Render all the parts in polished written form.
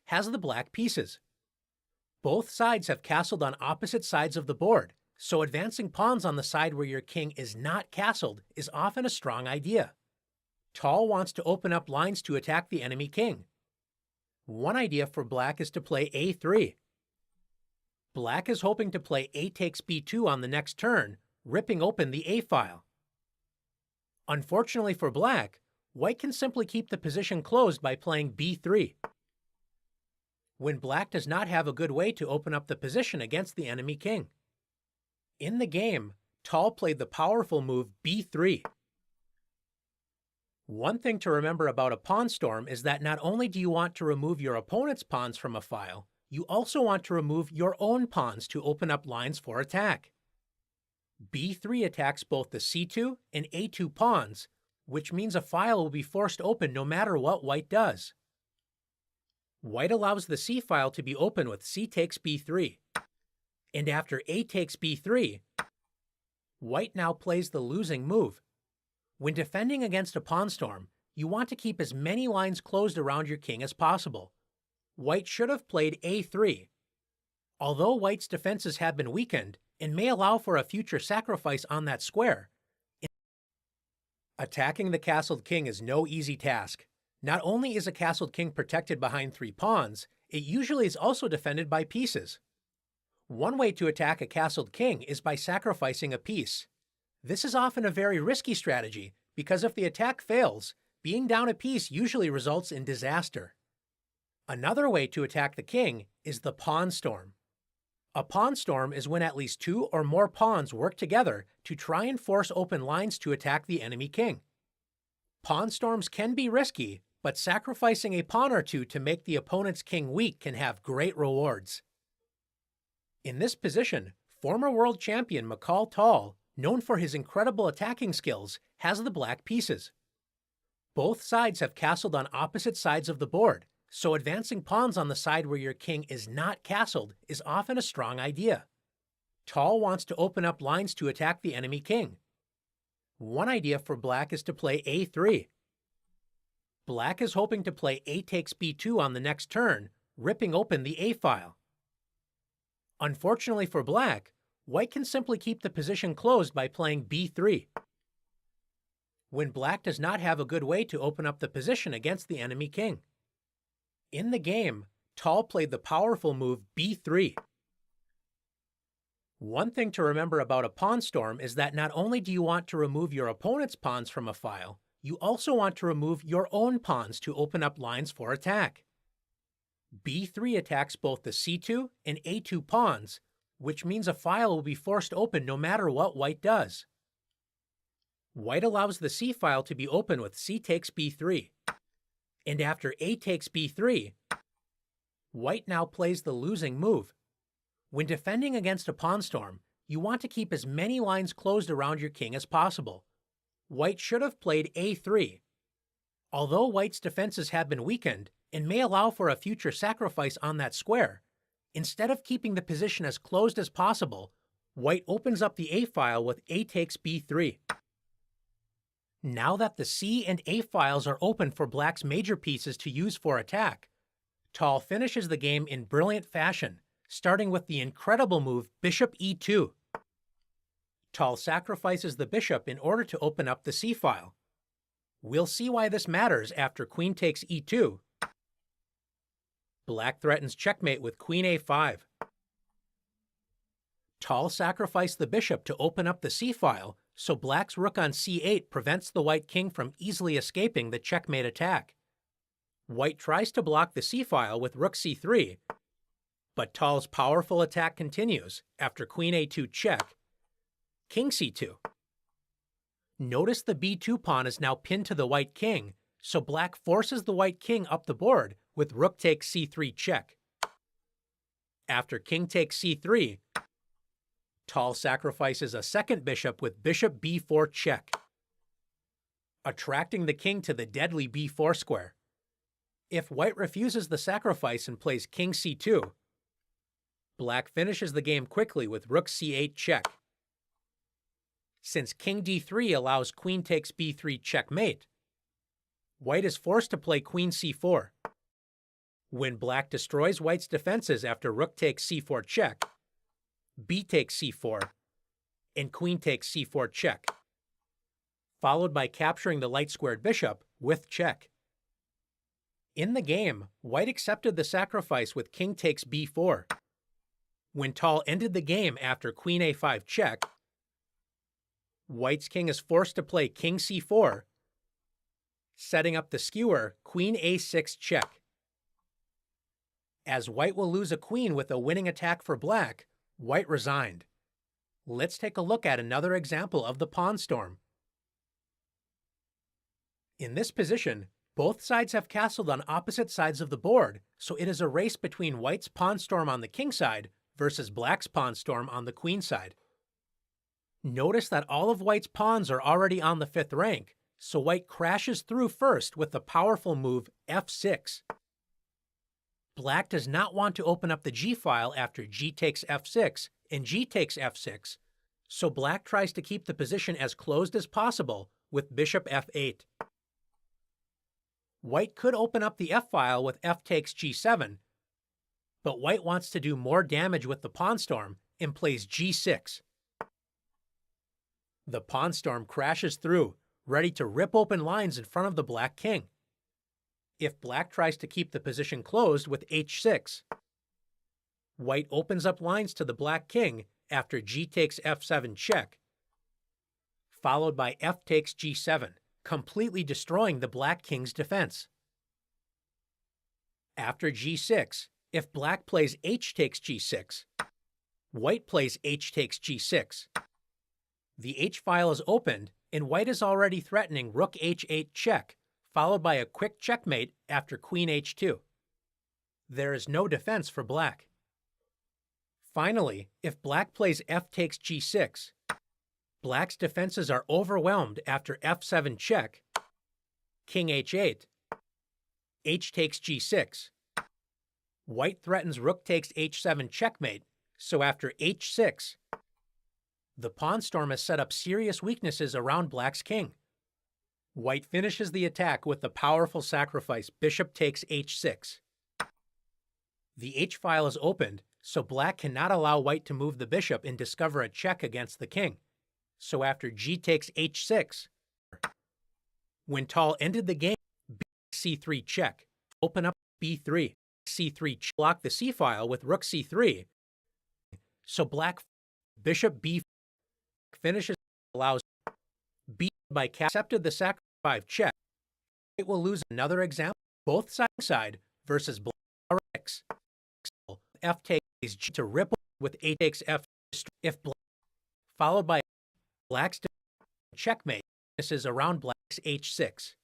has the black pieces. Both sides have castled on opposite sides of the board, so advancing pawns on the side where your king is not castled is often a strong idea. Tal wants to open up lines to attack the enemy king. One idea for black is to play a3. Black is hoping to play a takes b2 on the next turn, ripping open the a file. Unfortunately for black, white can simply keep the position closed by playing b3. When black does not have a good way to open up the position against the enemy king. In the game, Tal played the powerful move b3. One thing to remember about a pawn storm is that not only do you want to remove your opponent's pawns from a file, you also want to remove your own pawns to open up lines for attack. b3 attacks both the c2 and a2 pawns, which means a file will be forced open no matter what white does. White allows the c file to be open with c takes b3. And after a takes b3, white now plays the losing move. When defending against a pawn storm, you want to keep as many lines closed around your king as possible. White should have played a3. Although white's defenses have been weakened and may allow for a future sacrifice on that square, attacking the castled king is no easy task. Not only is a castled king protected behind 3 pawns, it usually is also defended by pieces. One way to attack a castled king is by sacrificing a piece. This is often a very risky strategy because if the attack fails, being down a piece usually results in disaster. Another way to attack the king is the pawn storm. A pawn storm is when at least 2 or more pawns work together to try and force open lines to attack the enemy king. Pawn storms can be risky, but sacrificing a pawn or 2 to make the opponent's king weak can have great rewards. In this position, former world champion Michal Tal, known for his incredible attacking skills, has the black pieces. Both sides have castled on opposite sides of the board, so advancing pawns on the side where your king is not castled is often a strong idea. Tal wants to open up lines to attack the enemy king. One idea for black is to play a3. Black is hoping to play a takes b2 on the next turn, ripping open the a file. Unfortunately for black, white can simply keep the position closed by playing b3. When black does not have a good way to open up the position against the enemy king. In the game, Tal played the powerful move b3. One thing to remember about a pawn storm is that not only do you want to remove your opponent's pawns from a file, you also want to remove your own pawns to open up lines for attack. b3 attacks both the c2 and a2 pawns, which means a file will be forced open no matter what white does. White allows the c file to be open with c takes b3. And after a takes b3, white now plays the losing move. When defending against a pawn storm, you want to keep as many lines closed around your king as possible. White should have played a3. Although white's defenses have been weakened and may allow for a future sacrifice on that square, instead of keeping the position as closed as possible, white opens up the a file with a takes b3. Now that the c and a files are open for black's major pieces to use for attack, Tal finishes the game in brilliant fashion, starting with the incredible move bishop e2. Tal sacrifices the bishop in order to open up the c file. We'll see why this matters after queen takes e2. Black threatens checkmate with queen a5. Tal sacrificed the bishop to open up the c file, so black's rook on c8 prevents the white king from easily escaping the checkmate attack. White tries to block the c file with rook c3, but Tal's powerful attack continues after queen a2 check, king c2. Notice the b2 pawn is now pinned to the white king, so black forces the white king up the board with rook takes c3 check. After king takes c3, Tal sacrifices a second bishop with bishop b4 check, attracting the king to the deadly b4 square. If white refuses the sacrifice and plays king c2, black finishes the game quickly with rook c8 check. Since king d3 allows queen takes b3 checkmate, white is forced to play queen c4. When black destroys white's defenses after rook takes c4 check, b takes c4, and queen takes c4 check, followed by capturing the light-squared bishop with check. In the game, white accepted the sacrifice with king takes b4. When Tal ended the game after queen a5 check, white's king is forced to play king c4, setting up the skewer queen a6 check. As white will lose a queen with a winning attack for black, white resigned. Let's take a look at another example of the pawn storm. In this position, both sides have castled on opposite sides of the board, so it is a race between white's pawn storm on the king side versus black's pawn storm on the queen side. Notice that all of white's pawns are already on the 5th rank, so white crashes through first with the powerful move f6. Black does not want to open up the g-file after g takes f6 and g takes f6, so black tries to keep the position as closed as possible with bishop f8. White could open up the f-file with f takes g7, but white wants to do more damage with the pawn storm and plays g6. The pawn storm crashes through, ready to rip open lines in front of the black king. If black tries to keep the position closed with h6, white opens up lines to the black king after g takes f7 check, followed by f takes g7, completely destroying the black king's defense. After g6, if black plays h takes g6, white plays h takes g6. The h-file is opened, and white is already threatening rook h8 check, followed by a quick checkmate after queen h2. There is no defense for black. Finally, if black plays f takes g6, black's defenses are overwhelmed after f7 check, king h8, h takes g6. White threatens rook takes h7 checkmate, so after h6, the pawn storm has set up serious weaknesses around black's king. White finishes the attack with the powerful sacrifice bishop takes h6. The h-file is opened, so black cannot allow white to move the bishop and discover a check against the king. So after g takes h6, when Tal ended the game, c3 check, open up b3, c3 check, block the c-file with rook c3, so black bishop b finishes, allows b by accepted the sacrifice 5 check. It will lose another example, both side versus black x. F takes g to ripple with a takes f if black, followed by black's checkmate. This is around black's h6.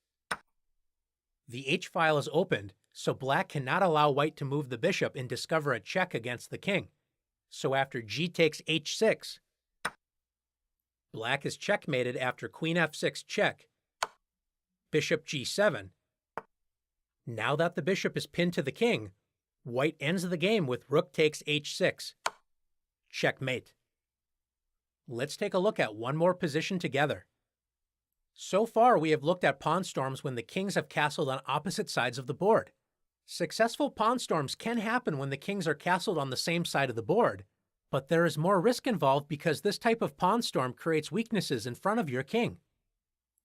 The h-file is opened, so black cannot allow white to move the bishop and discover a check against the king. So after g takes h6, black is checkmated after queen f6 check, bishop g7. Now that the bishop is pinned to the king, white ends the game with rook takes h6. Checkmate. Let's take a look at one more position together. So far, we have looked at pawn storms when the kings have castled on opposite sides of the board. Successful pawn storms can happen when the kings are castled on the same side of the board, but there is more risk involved because this type of pawn storm creates weaknesses in front of your king.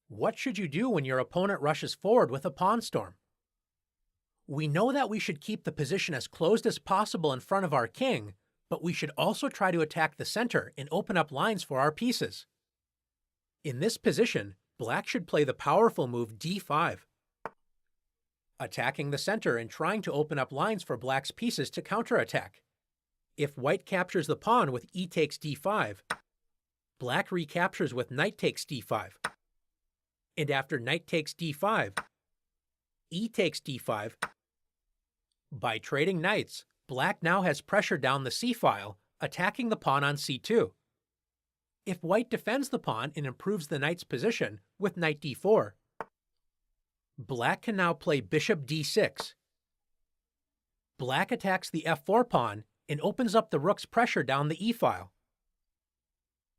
What should you do when your opponent rushes forward with a pawn storm? We know that we should keep the position as closed as possible in front of our king, but we should also try to attack the center and open up lines for our pieces. In this position, black should play the powerful move d5, attacking the center and trying to open up lines for black's pieces to counterattack. If white captures the pawn with e takes d5, black recaptures with knight takes d5. And after knight takes d5, e takes d5. By trading knights, black now has pressure down the c-file, attacking the pawn on c2. If white defends the pawn and improves the knight's position with knight d4, black can now play bishop d6. Black attacks the f4 pawn and opens up the rook's pressure down the e-file.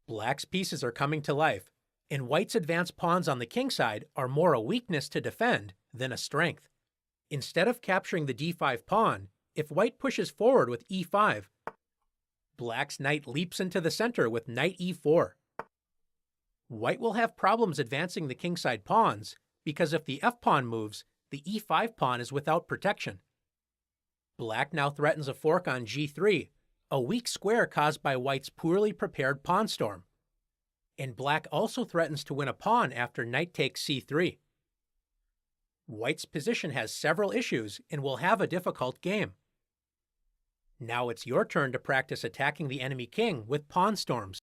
Black's pieces are coming to life, and white's advanced pawns on the king side are more a weakness to defend than a strength. Instead of capturing the d5 pawn, if white pushes forward with e5, black's knight leaps into the center with knight e4. White will have problems advancing the kingside pawns because if the f-pawn moves, the e5 pawn is without protection. Black now threatens a fork on g3, a weak square caused by white's poorly prepared pawn storm. And black also threatens to win a pawn after knight takes c3. White's position has several issues and will have a difficult game. Now it's your turn to practice attacking the enemy king with pawn storms.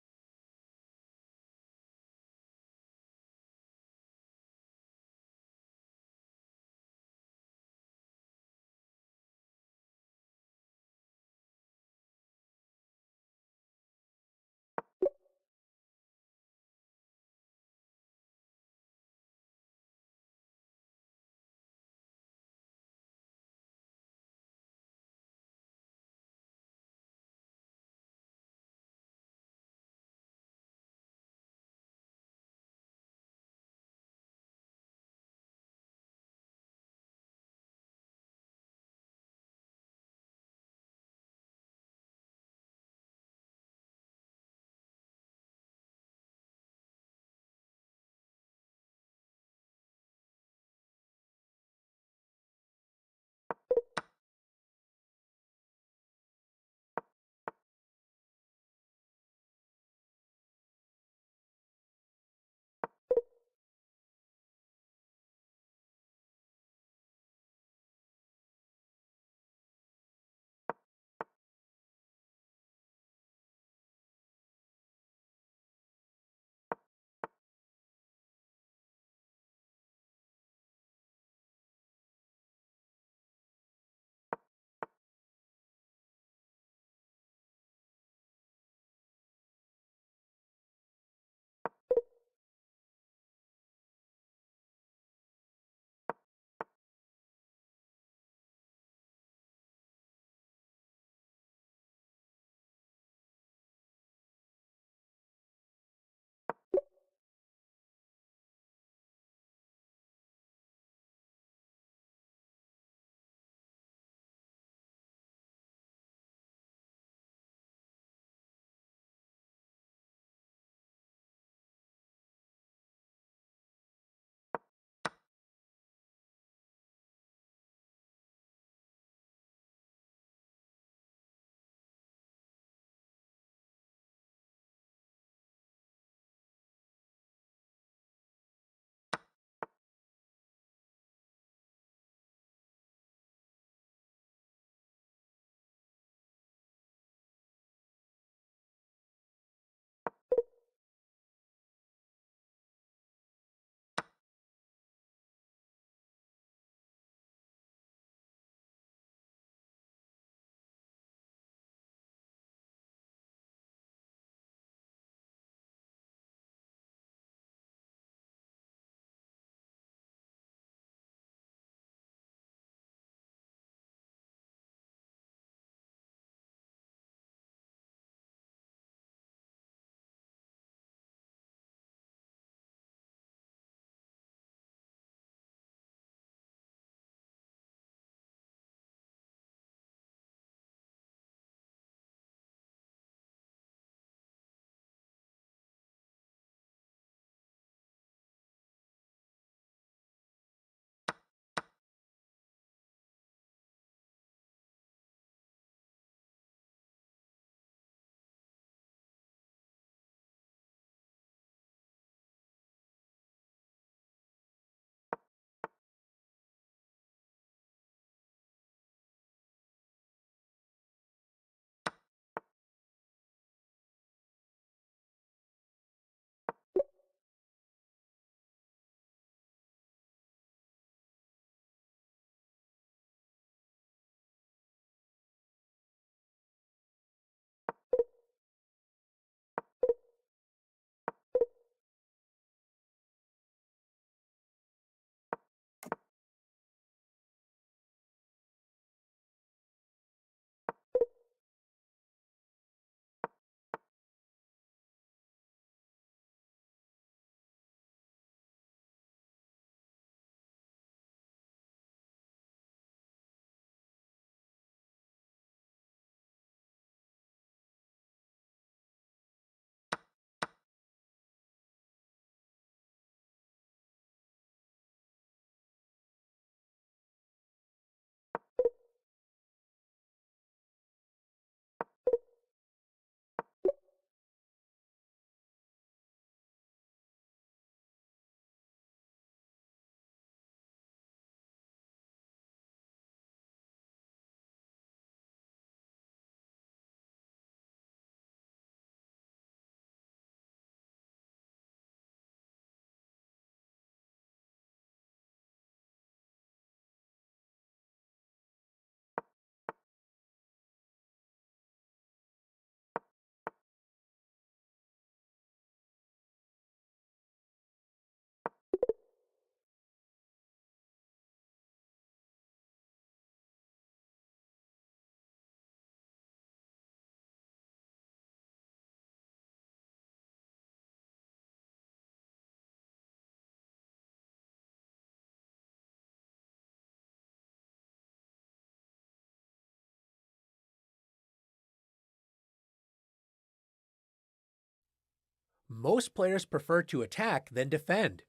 Most players prefer to attack than defend.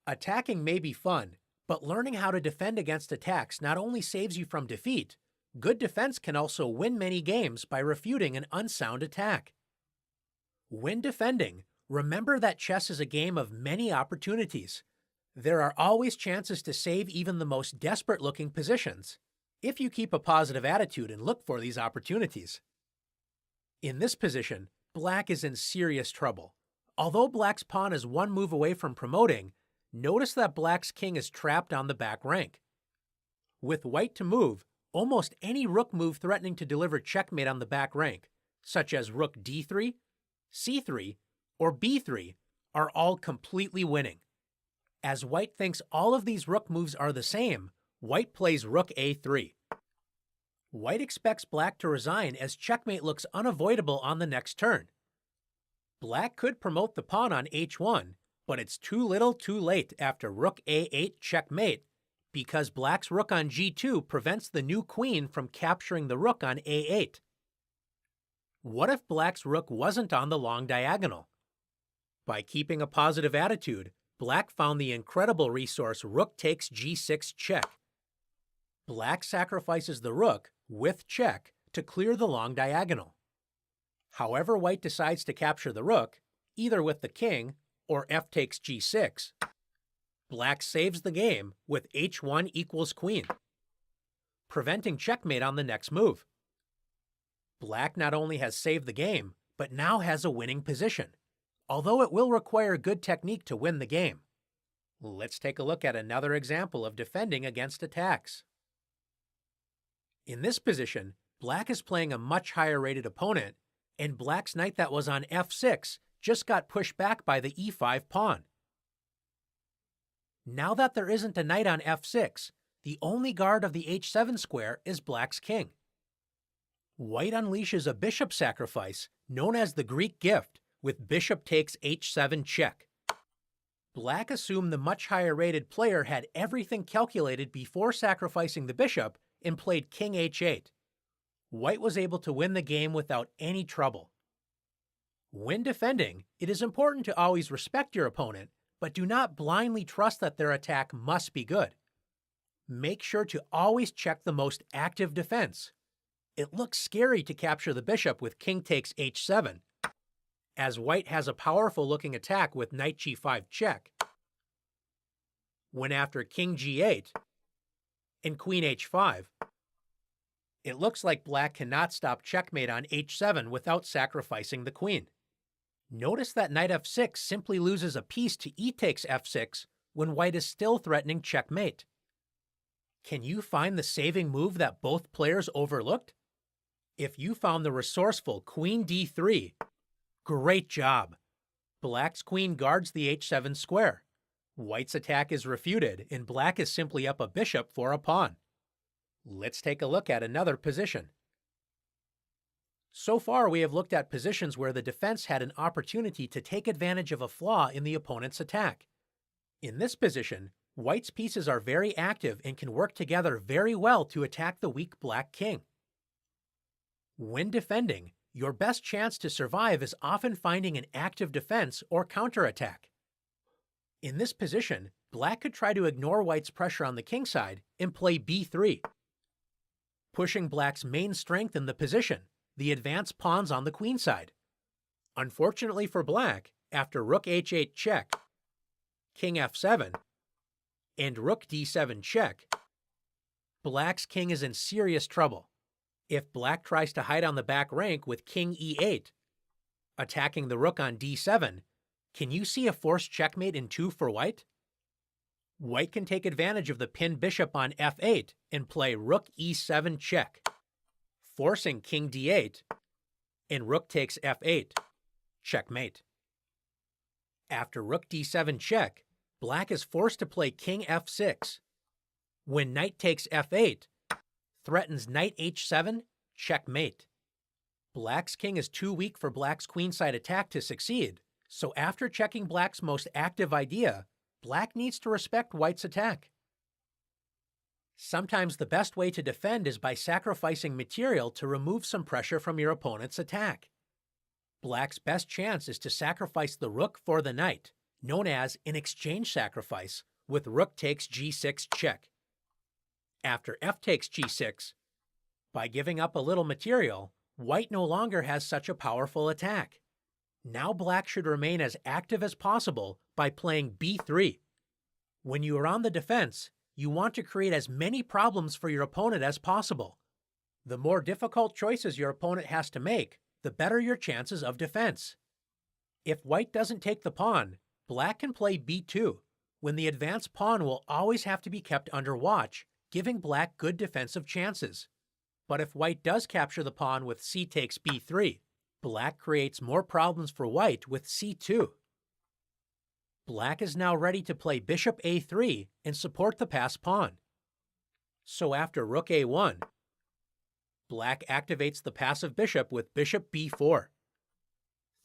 Attacking may be fun, but learning how to defend against attacks not only saves you from defeat, good defense can also win many games by refuting an unsound attack. When defending, remember that chess is a game of many opportunities. There are always chances to save even the most desperate-looking positions, if you keep a positive attitude and look for these opportunities. In this position, Black is in serious trouble. Although Black's pawn is one move away from promoting, notice that Black's king is trapped on the back rank. With White to move, almost any rook move threatening to deliver checkmate on the back rank, such as rook d3, c3, or b3, are all completely winning. As White thinks all of these rook moves are the same, White plays rook a3. White expects Black to resign as checkmate looks unavoidable on the next turn. Black could promote the pawn on h1, but it's too little too late after rook a8 checkmate, because Black's rook on g2 prevents the new queen from capturing the rook on a8. What if Black's rook wasn't on the long diagonal? By keeping a positive attitude, Black found the incredible resource rook takes g6 check. Black sacrifices the rook, with check, to clear the long diagonal. However White decides to capture the rook, either with the king or f takes g6, Black saves the game with h1 equals queen, preventing checkmate on the next move. Black not only has saved the game, but now has a winning position, although it will require good technique to win the game. Let's take a look at another example of defending against attacks. In this position, Black is playing a much higher rated opponent, and Black's knight that was on f6 just got pushed back by the e5 pawn. Now that there isn't a knight on f6, the only guard of the h7 square is Black's king. White unleashes a bishop sacrifice known as the Greek gift with bishop takes h7 check. Black assumed the much higher rated player had everything calculated before sacrificing the bishop and played king h8. White was able to win the game without any trouble. When defending, it is important to always respect your opponent, but do not blindly trust that their attack must be good. Make sure to always check the most active defense. It looks scary to capture the bishop with king takes h7, as White has a powerful-looking attack with knight g5 check. When after king g8 and queen h5, it looks like Black cannot stop checkmate on h7 without sacrificing the queen. Notice that knight f6 simply loses a piece to e takes f6 when White is still threatening checkmate. Can you find the saving move that both players overlooked? If you found the resourceful queen d3, great job! Black's queen guards the h7 square. White's attack is refuted, and Black is simply up a bishop for a pawn. Let's take a look at another position. So far, we have looked at positions where the defense had an opportunity to take advantage of a flaw in the opponent's attack. In this position, White's pieces are very active and can work together very well to attack the weak Black king. When defending, your best chance to survive is often finding an active defense or counterattack. In this position, Black could try to ignore White's pressure on the king side and play b3, pushing Black's main strength in the position, the advanced pawns on the queen side. Unfortunately for Black, after rook h8 check, king f7, and rook d7 check, Black's king is in serious trouble. If Black tries to hide on the back rank with king e8, attacking the rook on d7, can you see a forced checkmate in 2 for White? White can take advantage of the pinned bishop on f8 and play rook e7 check, forcing king d8, and rook takes f8, checkmate. After rook d7 check, Black is forced to play king f6. When knight takes f8, threatens knight h7, checkmate. Black's king is too weak for Black's queenside attack to succeed, so after checking Black's most active idea, Black needs to respect White's attack. Sometimes the best way to defend is by sacrificing material to remove some pressure from your opponent's attack. Black's best chance is to sacrifice the rook for the knight, known as an exchange sacrifice, with rook takes g6 check. After f takes g6, by giving up a little material, white no longer has such a powerful attack. Now black should remain as active as possible by playing b3. When you are on the defense, you want to create as many problems for your opponent as possible. The more difficult choices your opponent has to make, the better your chances of defense. If white doesn't take the pawn, black can play b2, when the advanced pawn will always have to be kept under watch, giving black good defensive chances. But if white does capture the pawn with c takes b3, black creates more problems for white with c2. Black is now ready to play bishop a3 and support the passed pawn. So after rook a1, black activates the passive bishop with bishop b4,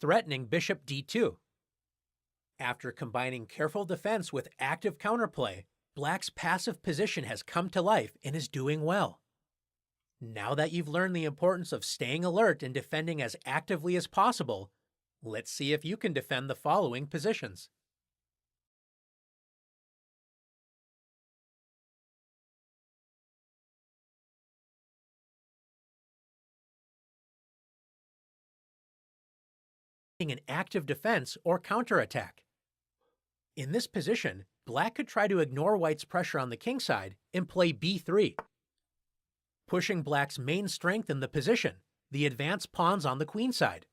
threatening bishop d2. After combining careful defense with active counterplay, black's passive position has come to life and is doing well. Now that you've learned the importance of staying alert and defending as actively as possible, let's see if you can defend the following positions. An active defense or counterattack. In this position, black could try to ignore white's pressure on the king side and play b3, pushing black's main strength in the position, the advanced pawns on the queen side.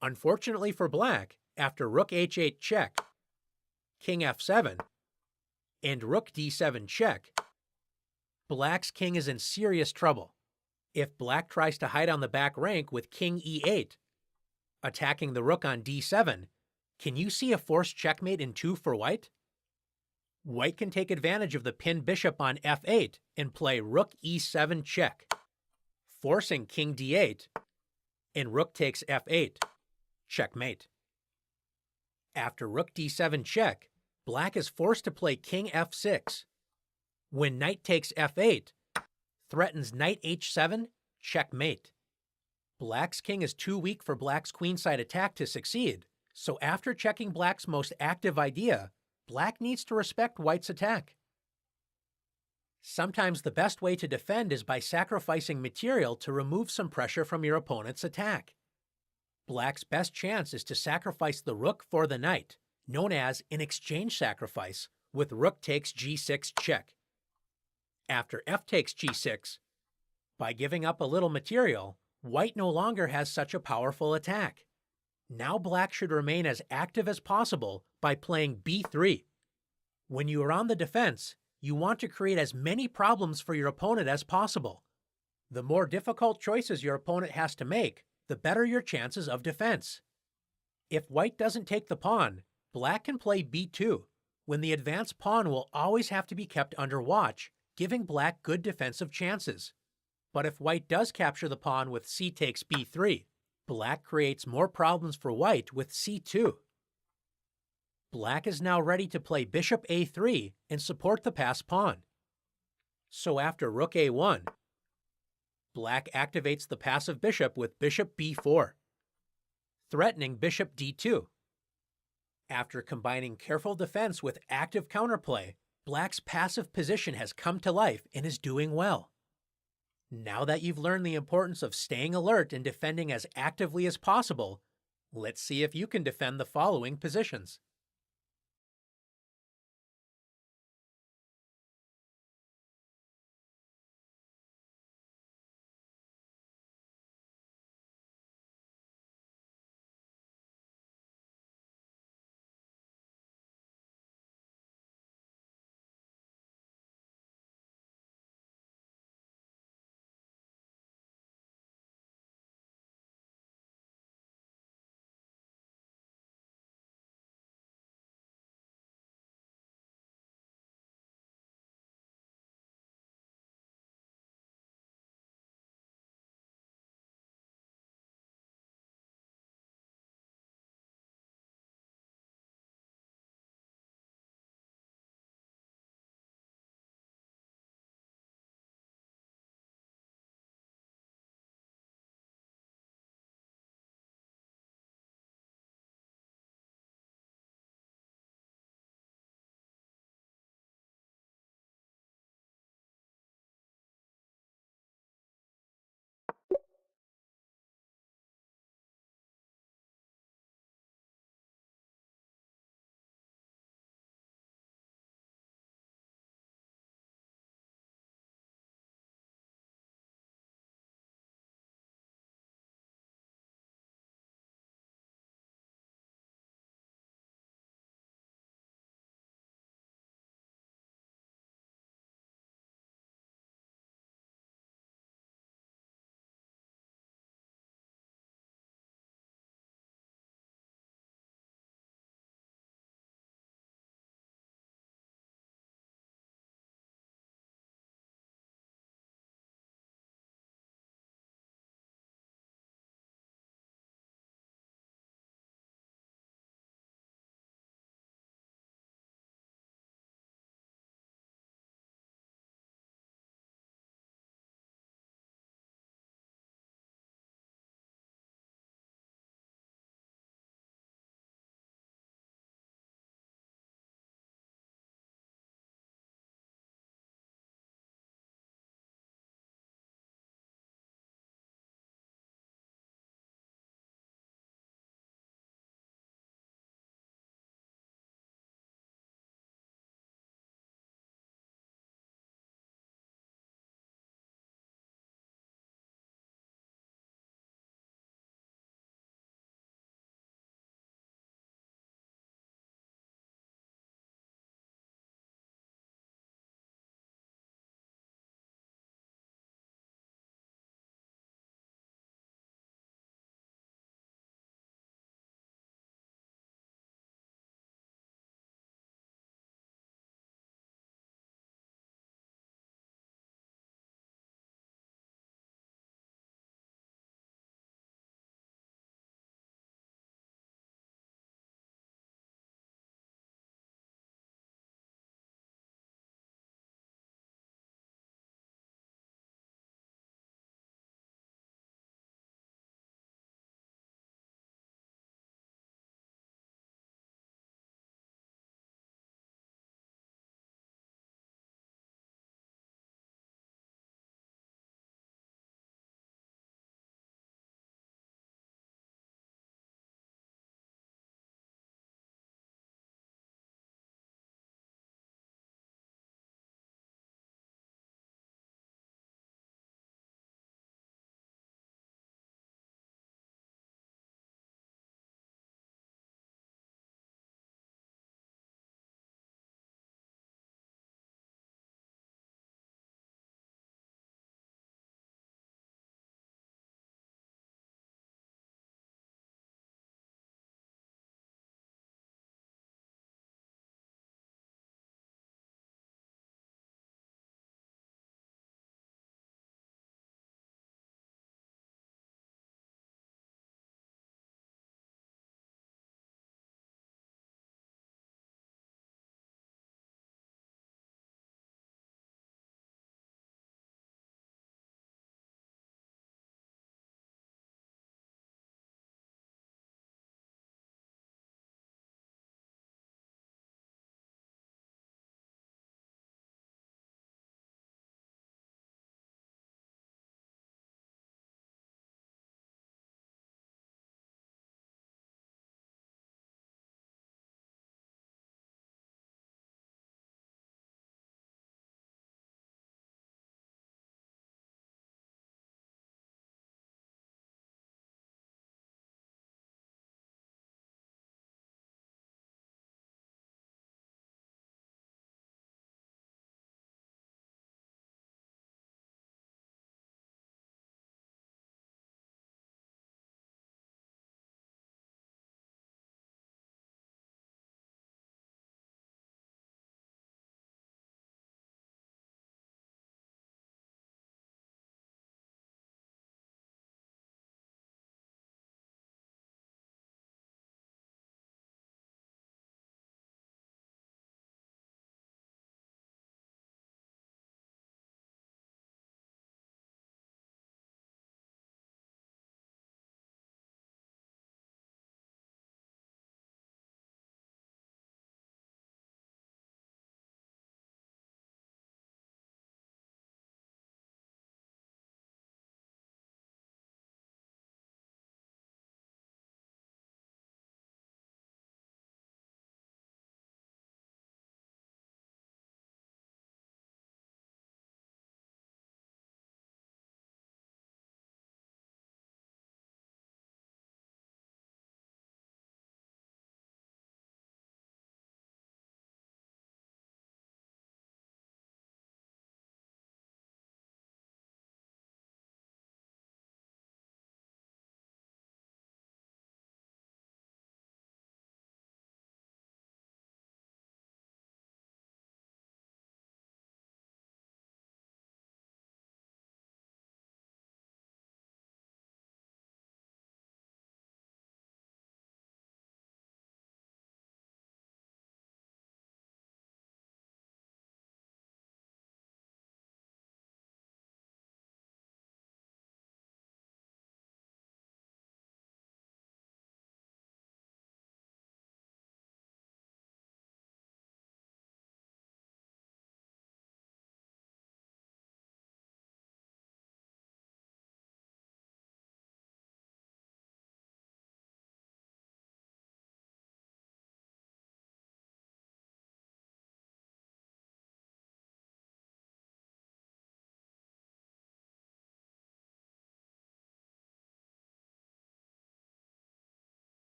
Unfortunately for black, after rook h8 check, king f7, and rook d7 check, black's king is in serious trouble. If black tries to hide on the back rank with king e8, attacking the rook on d7, can you see a forced checkmate in 2 for white? White can take advantage of the pinned bishop on f8 and play rook e7 check, forcing king d8, and rook takes f8, checkmate. After rook d7 check, black is forced to play king f6. When knight takes f8, threatens knight h7, checkmate. Black's king is too weak for black's queenside attack to succeed, so after checking black's most active idea, black needs to respect white's attack. Sometimes the best way to defend is by sacrificing material to remove some pressure from your opponent's attack. Black's best chance is to sacrifice the rook for the knight, known as an exchange sacrifice, with rook takes g6 check. After f takes g6, by giving up a little material, white no longer has such a powerful attack. Now black should remain as active as possible by playing b3. When you are on the defense, you want to create as many problems for your opponent as possible. The more difficult choices your opponent has to make, the better your chances of defense. If white doesn't take the pawn, black can play b2, when the advanced pawn will always have to be kept under watch, giving black good defensive chances. But if white does capture the pawn with c takes b3, black creates more problems for white with c2. Black is now ready to play bishop a3 and support the passed pawn. So after rook a1, black activates the passive bishop with bishop b4, threatening bishop d2. After combining careful defense with active counterplay, black's passive position has come to life and is doing well. Now that you've learned the importance of staying alert and defending as actively as possible, let's see if you can defend the following positions.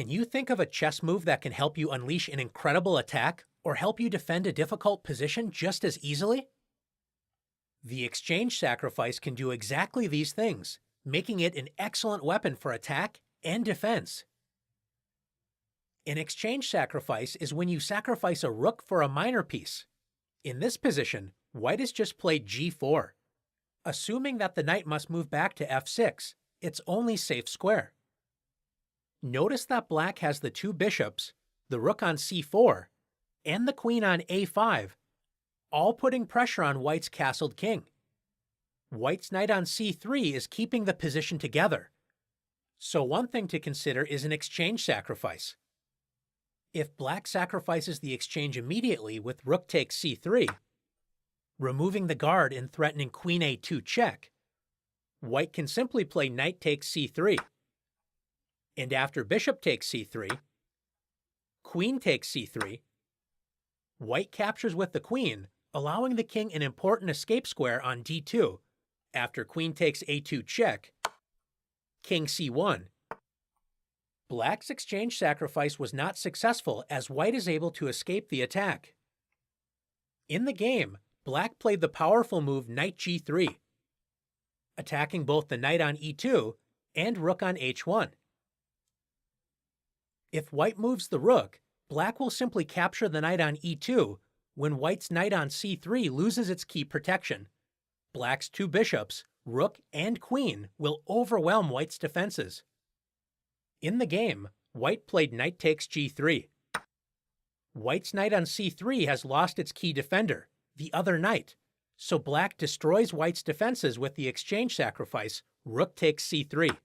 Can you think of a chess move that can help you unleash an incredible attack or help you defend a difficult position just as easily? The exchange sacrifice can do exactly these things, making it an excellent weapon for attack and defense. An exchange sacrifice is when you sacrifice a rook for a minor piece. In this position, white has just played g4. Assuming that the knight must move back to f6, its only safe square. Notice that black has the two bishops, the rook on c4, and the queen on a5, all putting pressure on white's castled king. White's knight on c3 is keeping the position together. So one thing to consider is an exchange sacrifice. If black sacrifices the exchange immediately with rook takes c3, removing the guard and threatening queen a2 check, white can simply play knight takes c3. And after bishop takes c3, queen takes c3, white captures with the queen, allowing the king an important escape square on d2. After queen takes a2 check, king c1. Black's exchange sacrifice was not successful as white is able to escape the attack. In the game, black played the powerful move knight g3, attacking both the knight on e2 and rook on h1. If white moves the rook, black will simply capture the knight on e2 when white's knight on c3 loses its key protection. Black's two bishops, rook and queen, will overwhelm white's defenses. In the game, white played knight takes g3. White's knight on c3 has lost its key defender, the other knight, so black destroys white's defenses with the exchange sacrifice, rook takes c3.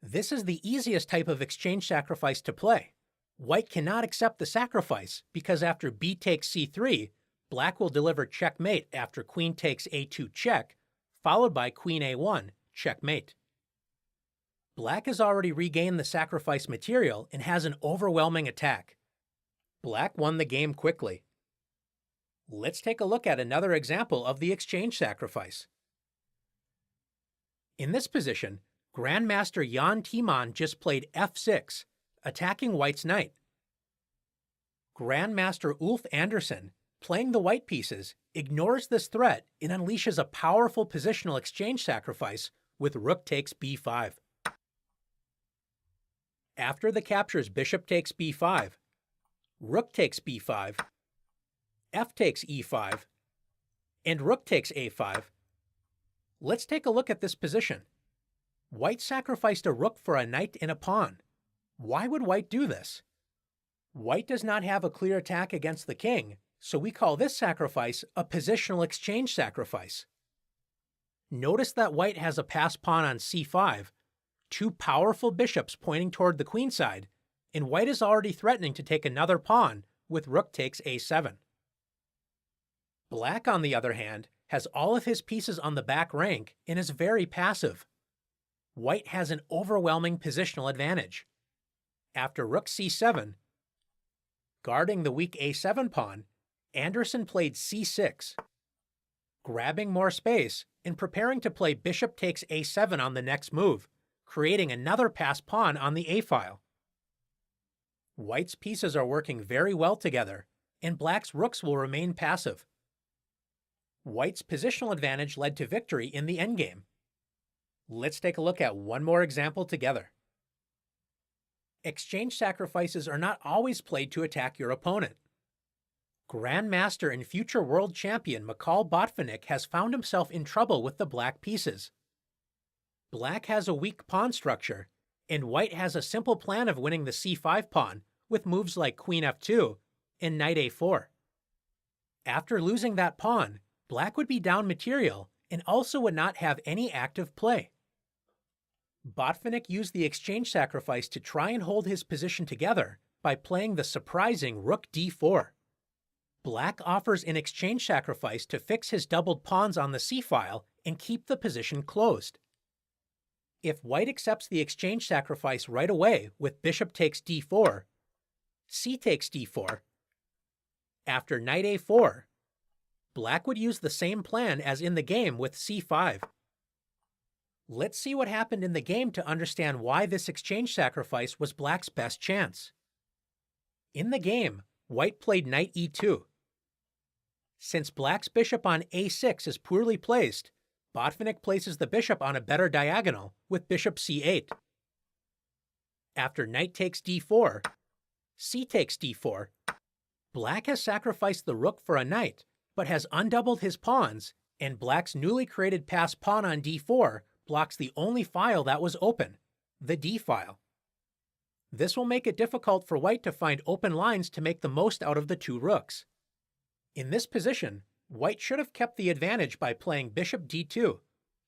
This is the easiest type of exchange sacrifice to play. White cannot accept the sacrifice because after b takes c3, black will deliver checkmate after queen takes a2 check, followed by queen a1, checkmate. Black has already regained the sacrifice material and has an overwhelming attack. Black won the game quickly. Let's take a look at another example of the exchange sacrifice. In this position, Grandmaster Jan Timman just played f6, attacking white's knight. Grandmaster Ulf Andersson, playing the white pieces, ignores this threat and unleashes a powerful positional exchange sacrifice with rook takes b5. After the captures bishop takes b5, rook takes b5, f takes e5, and rook takes a5, let's take a look at this position. White sacrificed a rook for a knight and a pawn. Why would white do this? White does not have a clear attack against the king, so we call this sacrifice a positional exchange sacrifice. Notice that white has a passed pawn on c5, two powerful bishops pointing toward the queen side, and white is already threatening to take another pawn with rook takes a7. Black, on the other hand, has all of his pieces on the back rank and is very passive. White has an overwhelming positional advantage. After rook c7, guarding the weak a7 pawn, Andersson played c6, grabbing more space and preparing to play bishop takes a7 on the next move, creating another passed pawn on the a-file. White's pieces are working very well together, and black's rooks will remain passive. White's positional advantage led to victory in the endgame. Let's take a look at one more example together. Exchange sacrifices are not always played to attack your opponent. Grandmaster and future world champion Mikhail Botvinnik has found himself in trouble with the black pieces. Black has a weak pawn structure, and white has a simple plan of winning the c5 pawn with moves like queen f2 and knight a4. After losing that pawn, black would be down material and also would not have any active play. Botvinnik used the exchange sacrifice to try and hold his position together by playing the surprising rook d4. Black offers an exchange sacrifice to fix his doubled pawns on the c-file and keep the position closed. If white accepts the exchange sacrifice right away with bishop takes d4, c takes d4, after knight a4, black would use the same plan as in the game with c5. Let's see what happened in the game to understand why this exchange sacrifice was black's best chance. In the game, white played knight e2. Since black's bishop on a6 is poorly placed, Botvinnik places the bishop on a better diagonal with bishop c8. After knight takes d4, c takes d4, black has sacrificed the rook for a knight, but has undoubled his pawns, and black's newly created passed pawn on d4 blocks the only file that was open, the d file. This will make it difficult for white to find open lines to make the most out of the two rooks. In this position, white should have kept the advantage by playing bishop d2,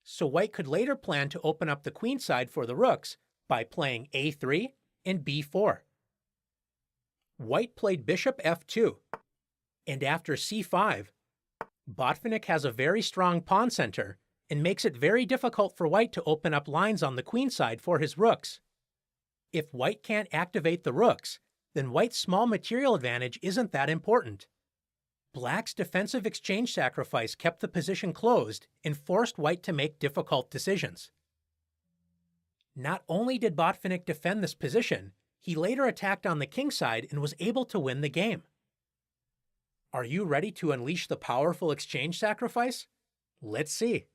so white could later plan to open up the queenside for the rooks by playing a3 and b4. White played bishop f2, and after c5, Botvinnik has a very strong pawn center and makes it very difficult for white to open up lines on the queenside for his rooks. If white can't activate the rooks, then white's small material advantage isn't that important. Black's defensive exchange sacrifice kept the position closed and forced white to make difficult decisions. Not only did Botvinnik defend this position, he later attacked on the kingside and was able to win the game. Are you ready to unleash the powerful exchange sacrifice? Let's see.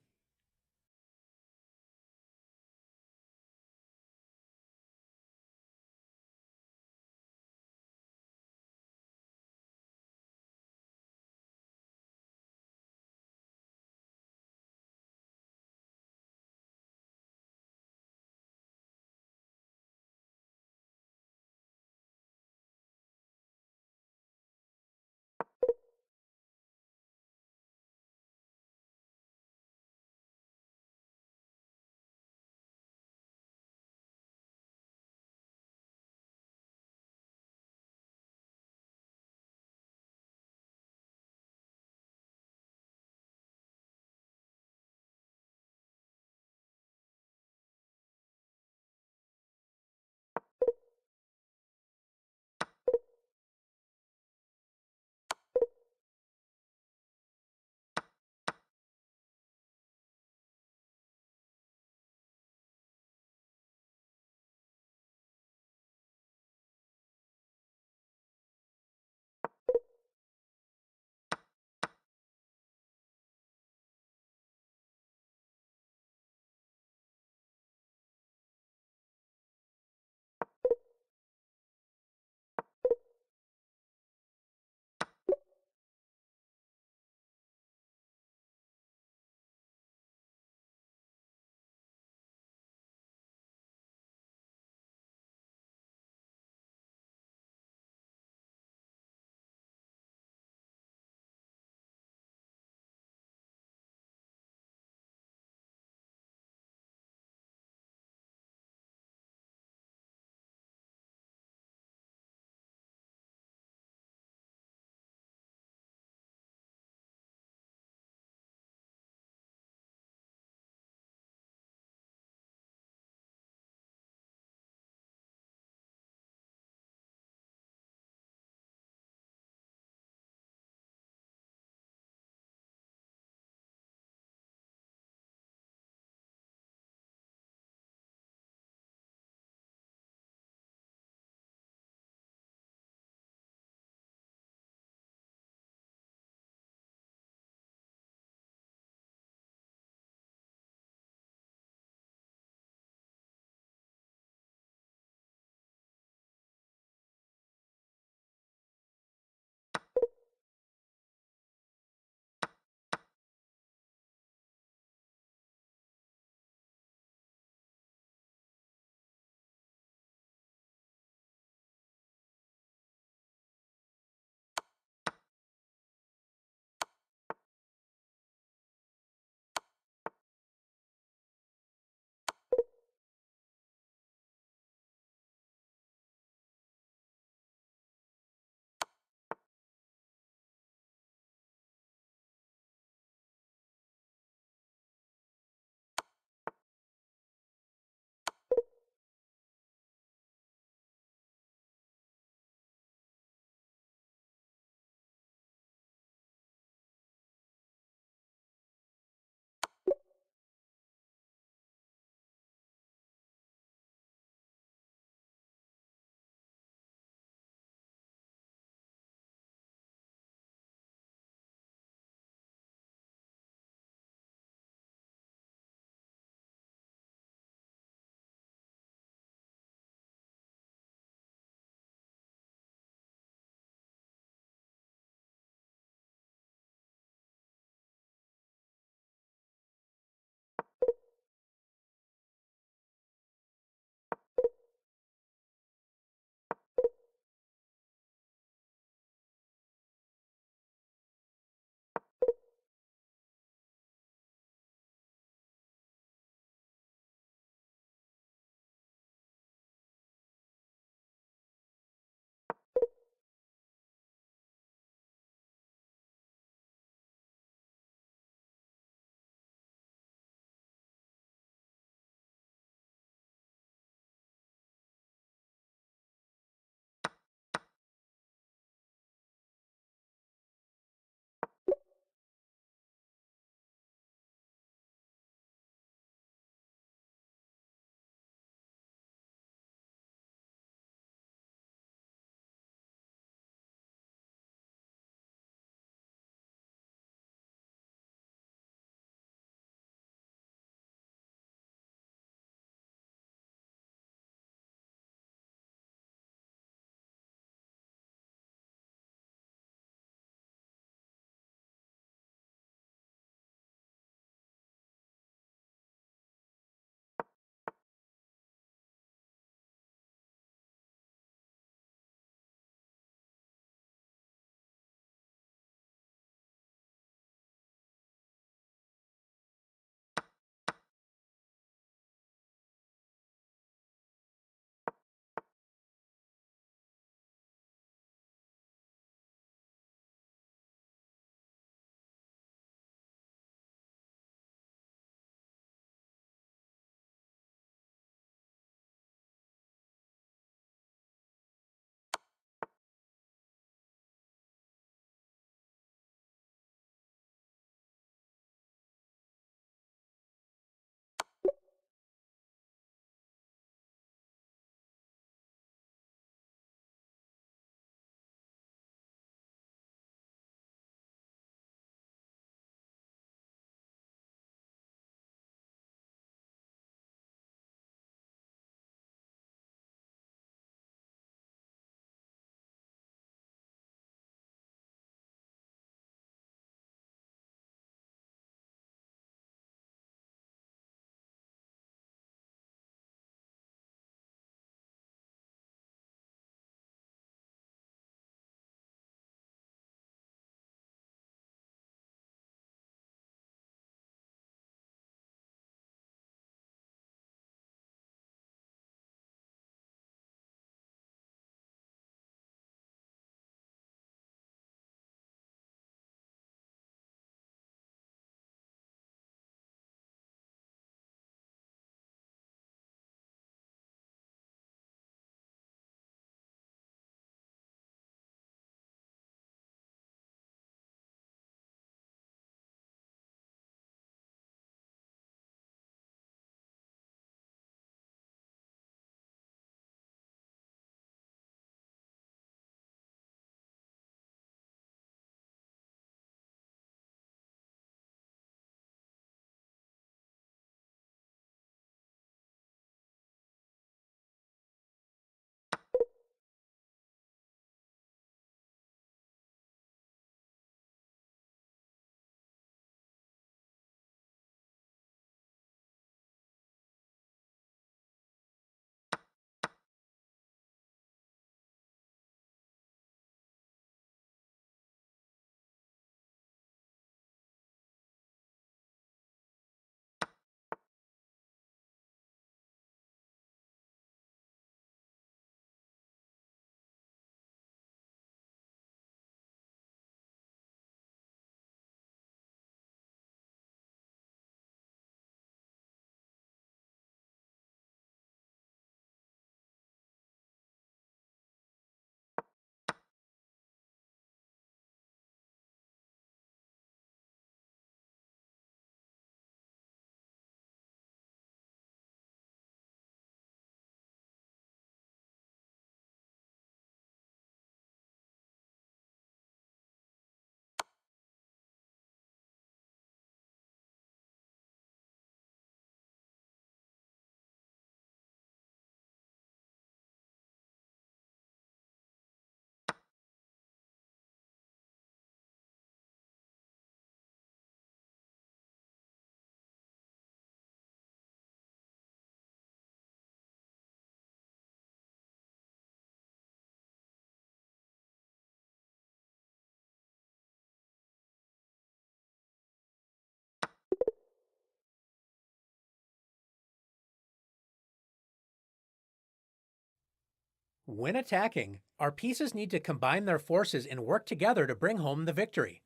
When attacking, our pieces need to combine their forces and work together to bring home the victory.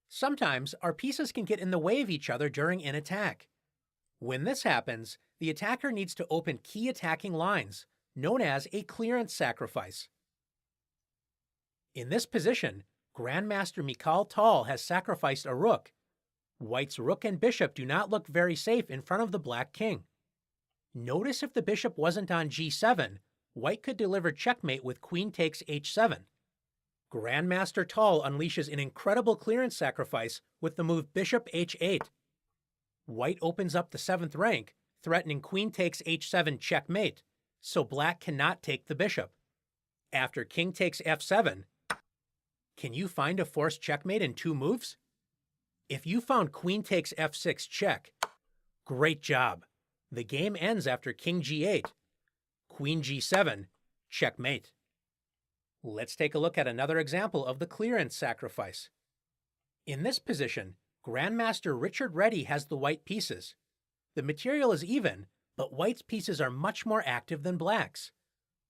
Sometimes, our pieces can get in the way of each other during an attack. When this happens, the attacker needs to open key attacking lines, known as a clearance sacrifice. In this position, Grandmaster Mikhail Tal has sacrificed a rook. White's rook and bishop do not look very safe in front of the black king. Notice if the bishop wasn't on g7, White could deliver checkmate with queen takes h7. Grandmaster Tal unleashes an incredible clearance sacrifice with the move bishop h8. White opens up the 7th rank, threatening queen takes h7 checkmate, so black cannot take the bishop. After king takes f7, can you find a forced checkmate in 2 moves? If you found queen takes f6 check, great job. The game ends after king g8, queen g7, checkmate. Let's take a look at another example of the clearance sacrifice. In this position, Grandmaster Richard Reddy has the white pieces. The material is even, but White's pieces are much more active than Black's.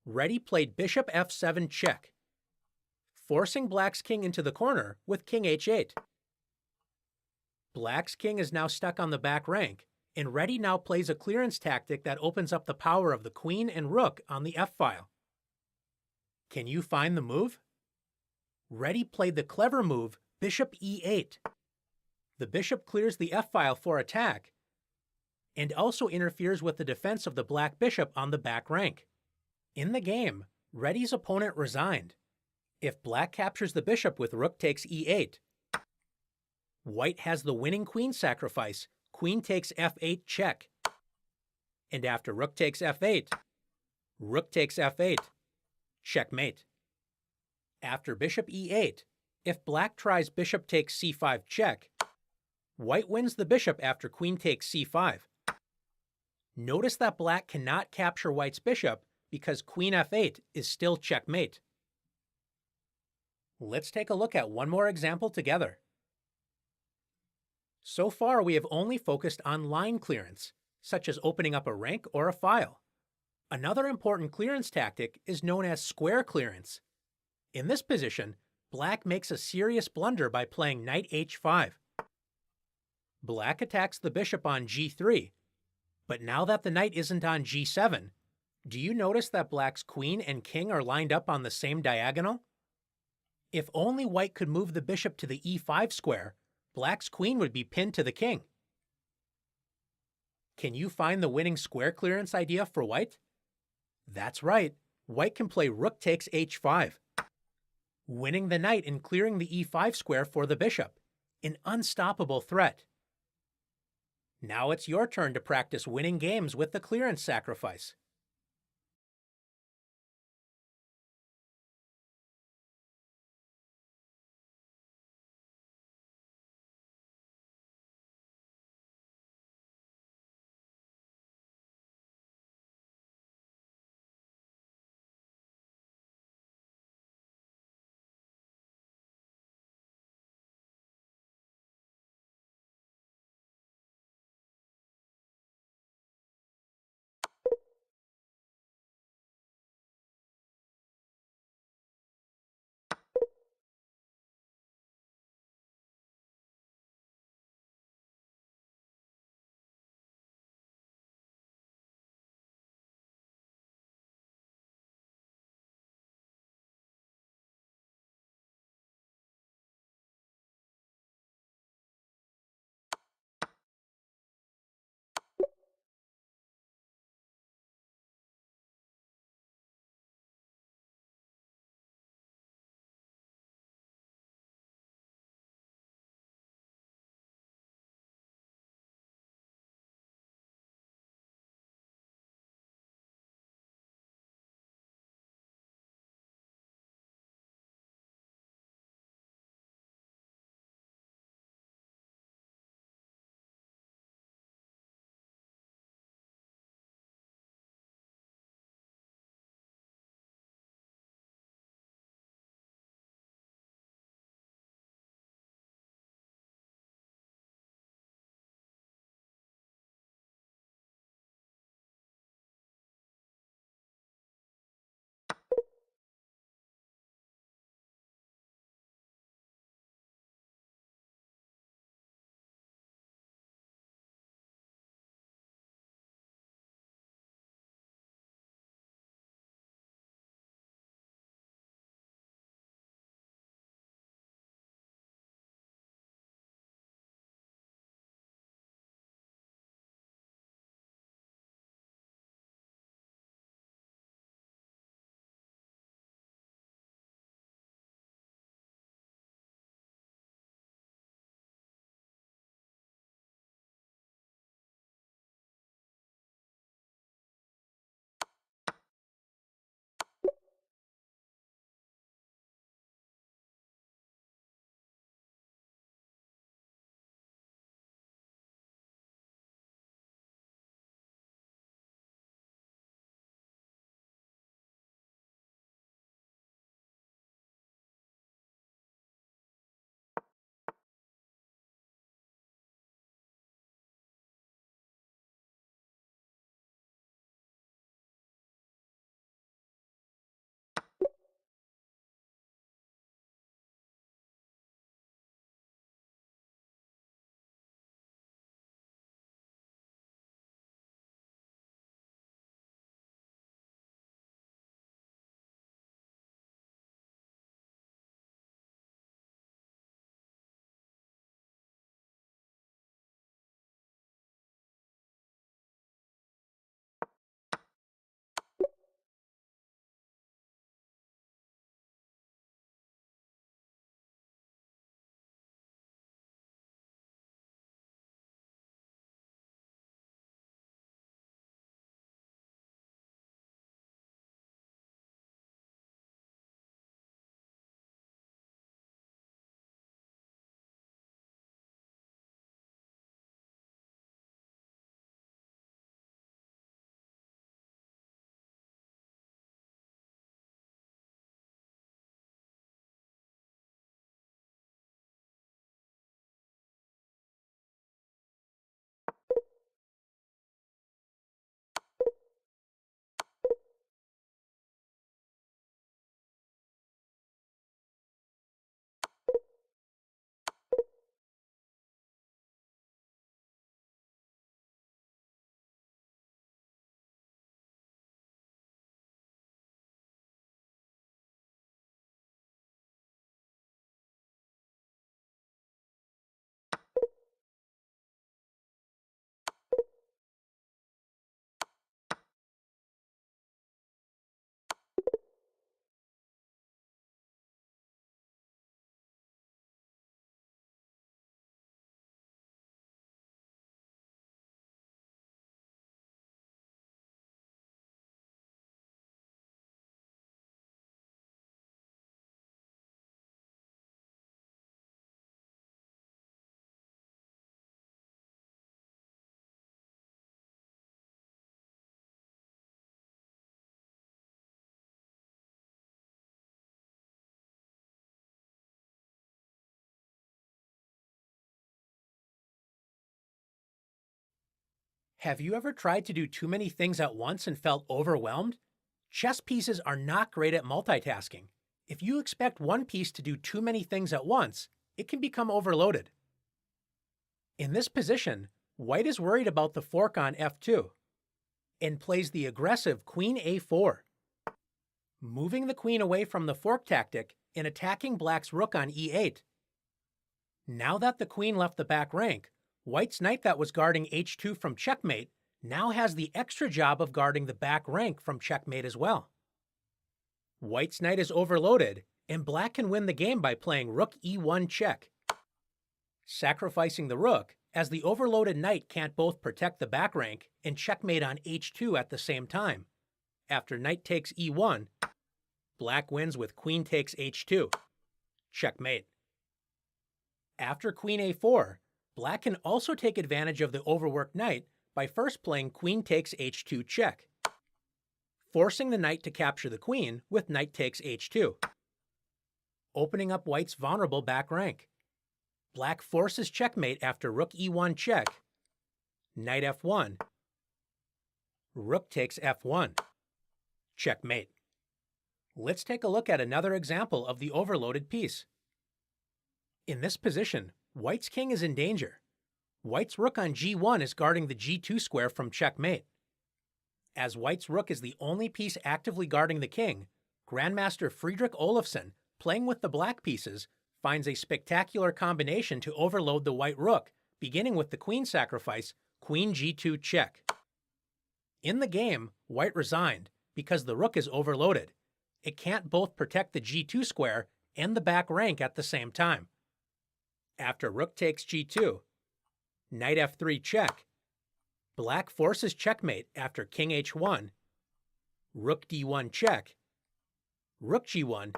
Reddy played bishop f7 check, forcing Black's king into the corner with king h8. Black's king is now stuck on the back rank, and Reddy now plays a clearance tactic that opens up the power of the queen and rook on the f-file. Can you find the move? Reddy played the clever move bishop e8. The bishop clears the f-file for attack, and also interferes with the defense of the black bishop on the back rank. In the game, Reddy's opponent resigned. If black captures the bishop with rook takes e8, White has the winning queen sacrifice, queen takes f8 check. And after rook takes f8, rook takes f8, checkmate. After bishop e8, if black tries bishop takes c5 check, White wins the bishop after queen takes c5. Notice that black cannot capture White's bishop because queen f8 is still checkmate. Let's take a look at one more example together. So far, we have only focused on line clearance, such as opening up a rank or a file. Another important clearance tactic is known as square clearance. In this position, black makes a serious blunder by playing knight h5. Black attacks the bishop on g3, but now that the knight isn't on g7, do you notice that black's queen and king are lined up on the same diagonal? If only White could move the bishop to the e5 square, black's queen would be pinned to the king. Can you find the winning square clearance idea for White? That's right, White can play rook takes h5, winning the knight and clearing the e5 square for the bishop, an unstoppable threat. Now it's your turn to practice winning games with the clearance sacrifice. Have you ever tried to do too many things at once and felt overwhelmed? Chess pieces are not great at multitasking. If you expect one piece to do too many things at once, it can become overloaded. In this position, white is worried about the fork on f2 and plays the aggressive queen a4, moving the queen away from the fork tactic and attacking black's rook on e8. Now that the queen left the back rank, white's knight that was guarding h2 from checkmate now has the extra job of guarding the back rank from checkmate as well. White's knight is overloaded, and black can win the game by playing rook e1 check, sacrificing the rook, as the overloaded knight can't both protect the back rank and checkmate on h2 at the same time. After knight takes e1, black wins with queen takes h2, checkmate. After queen a4, black can also take advantage of the overworked knight by first playing queen takes h2 check, forcing the knight to capture the queen with knight takes h2, opening up white's vulnerable back rank. Black forces checkmate after rook e1 check, knight f1, rook takes f1, checkmate. Let's take a look at another example of the overloaded piece. In this position, white's king is in danger. White's rook on g1 is guarding the g2 square from checkmate. As white's rook is the only piece actively guarding the king, Grandmaster Friedrich Olafsson, playing with the black pieces, finds a spectacular combination to overload the white rook, beginning with the queen sacrifice, queen g2 check. In the game, white resigned because the rook is overloaded. It can't both protect the g2 square and the back rank at the same time. After rook takes g2, knight f3 check, black forces checkmate after king h1, rook d1 check, rook g1,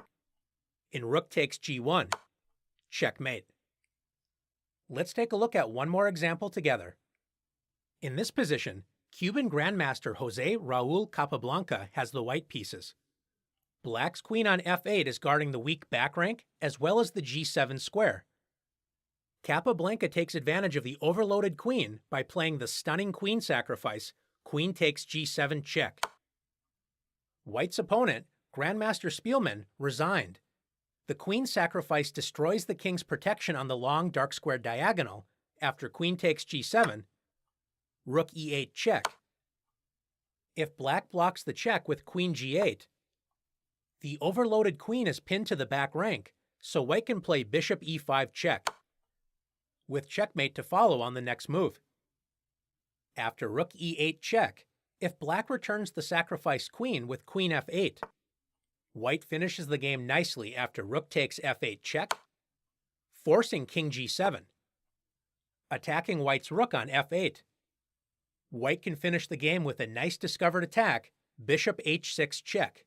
and rook takes g1, checkmate. Let's take a look at one more example together. In this position, Cuban Grandmaster Jose Raul Capablanca has the white pieces. Black's queen on f8 is guarding the weak back rank as well as the g7 square. Capablanca takes advantage of the overloaded queen by playing the stunning queen sacrifice, queen takes g7 check. White's opponent, Grandmaster Spielmann, resigned. The queen sacrifice destroys the king's protection on the long dark square diagonal after queen takes g7, rook e8 check. If black blocks the check with queen g8, the overloaded queen is pinned to the back rank, so white can play bishop e5 check, with checkmate to follow on the next move. After rook e8 check, if black returns the sacrificed queen with queen f8, white finishes the game nicely after rook takes f8 check, forcing king g7, attacking white's rook on f8. White can finish the game with a nice discovered attack, bishop h6 check.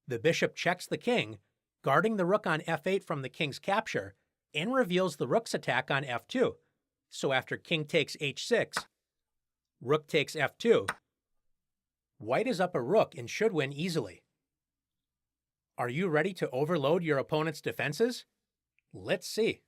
The bishop checks the king, guarding the rook on f8 from the king's capture, and reveals the rook's attack on f2. So after king takes h6, rook takes f2, white is up a rook and should win easily. Are you ready to overload your opponent's defenses? Let's see.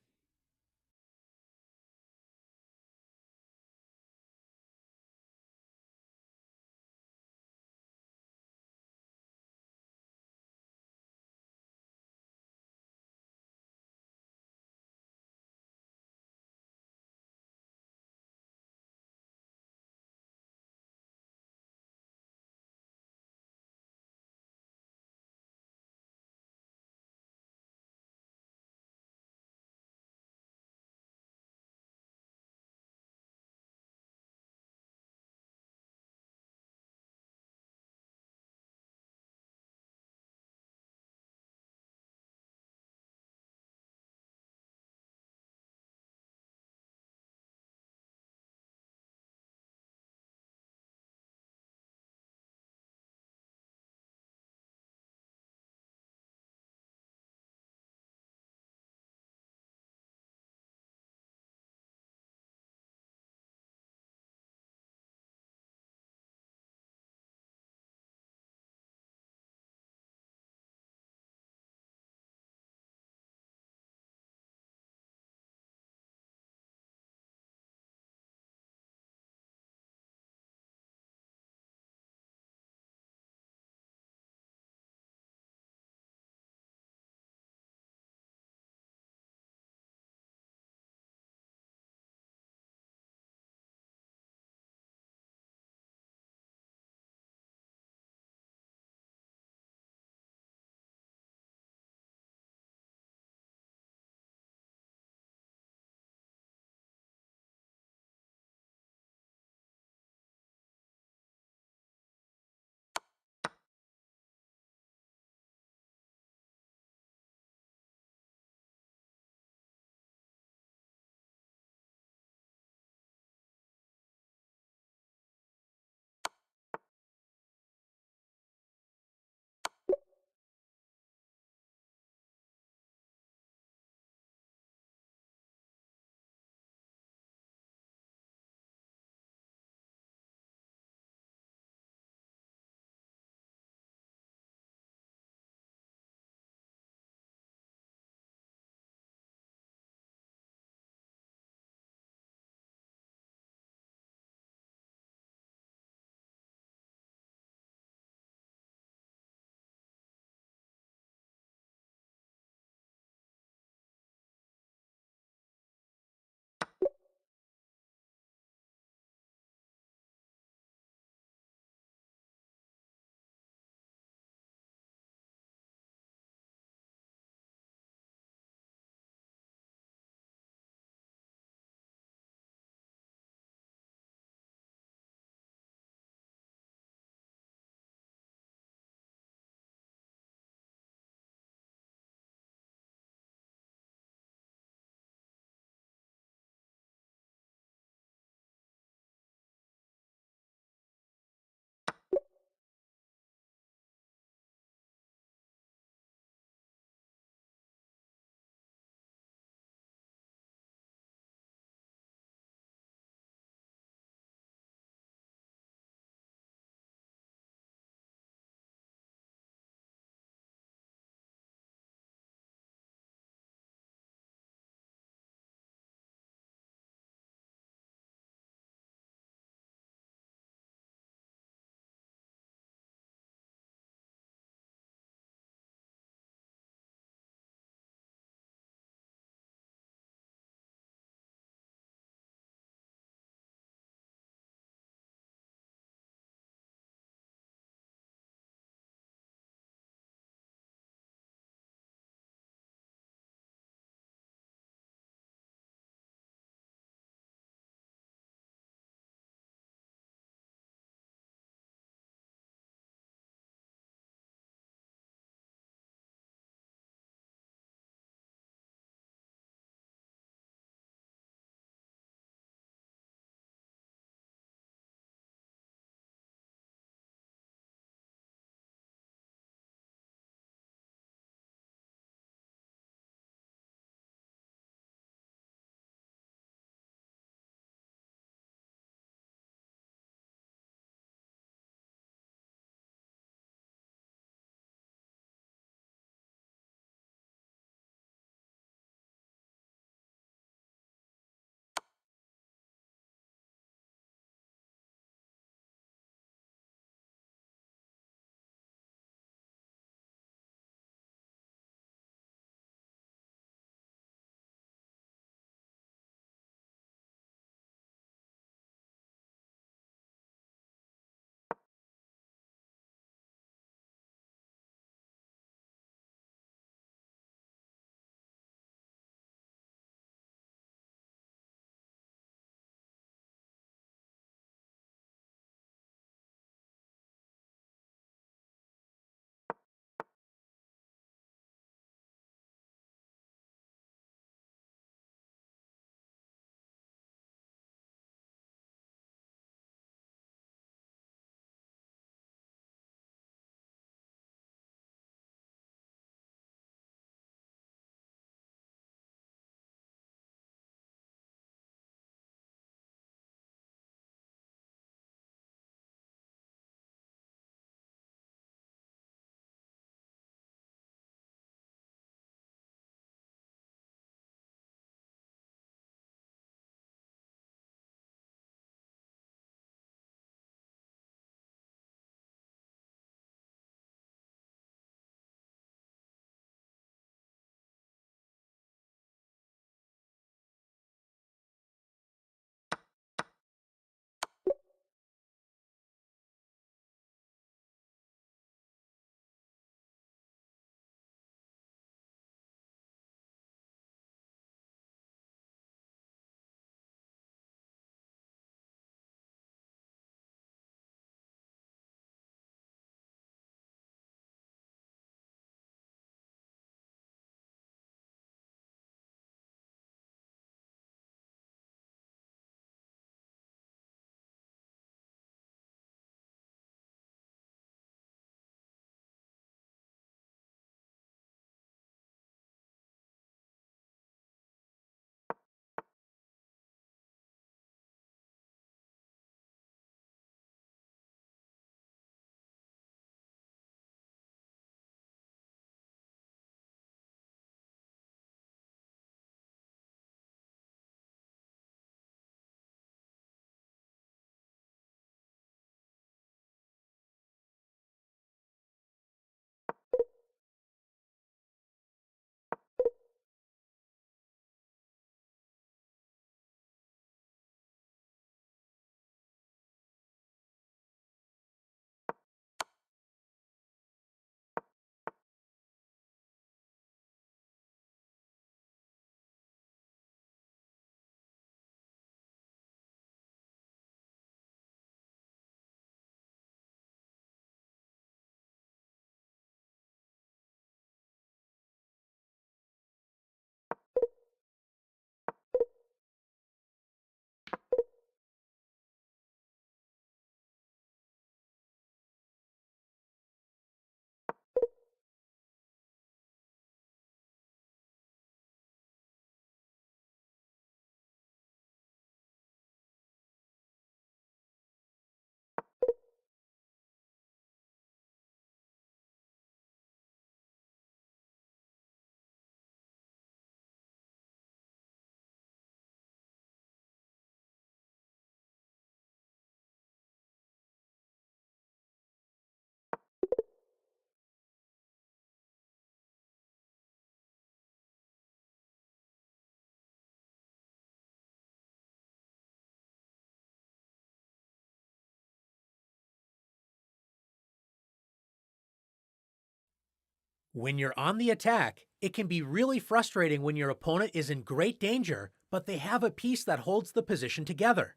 When you're on the attack, it can be really frustrating when your opponent is in great danger, but they have a piece that holds the position together.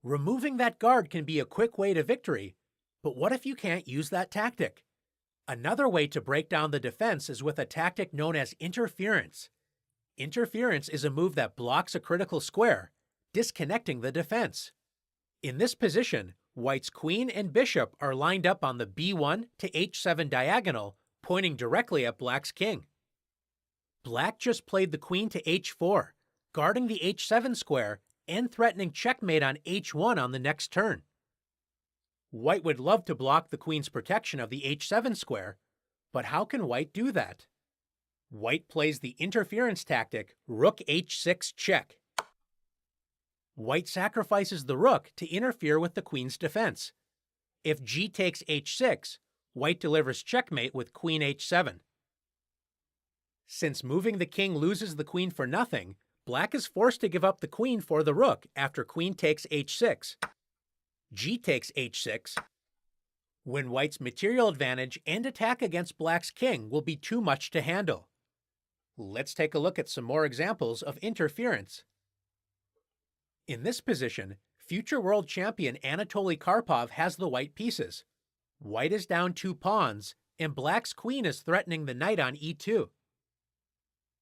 Removing that guard can be a quick way to victory, but what if you can't use that tactic? Another way to break down the defense is with a tactic known as interference. Interference is a move that blocks a critical square, disconnecting the defense. In this position, White's queen and bishop are lined up on the b1 to h7 diagonal, pointing directly at Black's king. Black just played the queen to h4, guarding the h7 square and threatening checkmate on h1 on the next turn. White would love to block the queen's protection of the h7 square, but how can White do that? White plays the interference tactic rook h6 check. White sacrifices the rook to interfere with the queen's defense. If g takes h6, White delivers checkmate with queen h7. Since moving the king loses the queen for nothing, Black is forced to give up the queen for the rook after queen takes h6. G takes h6. When White's material advantage and attack against Black's king will be too much to handle. Let's take a look at some more examples of interference. In this position, future world champion Anatoly Karpov has the white pieces. White is down 2 pawns, and Black's queen is threatening the knight on e2.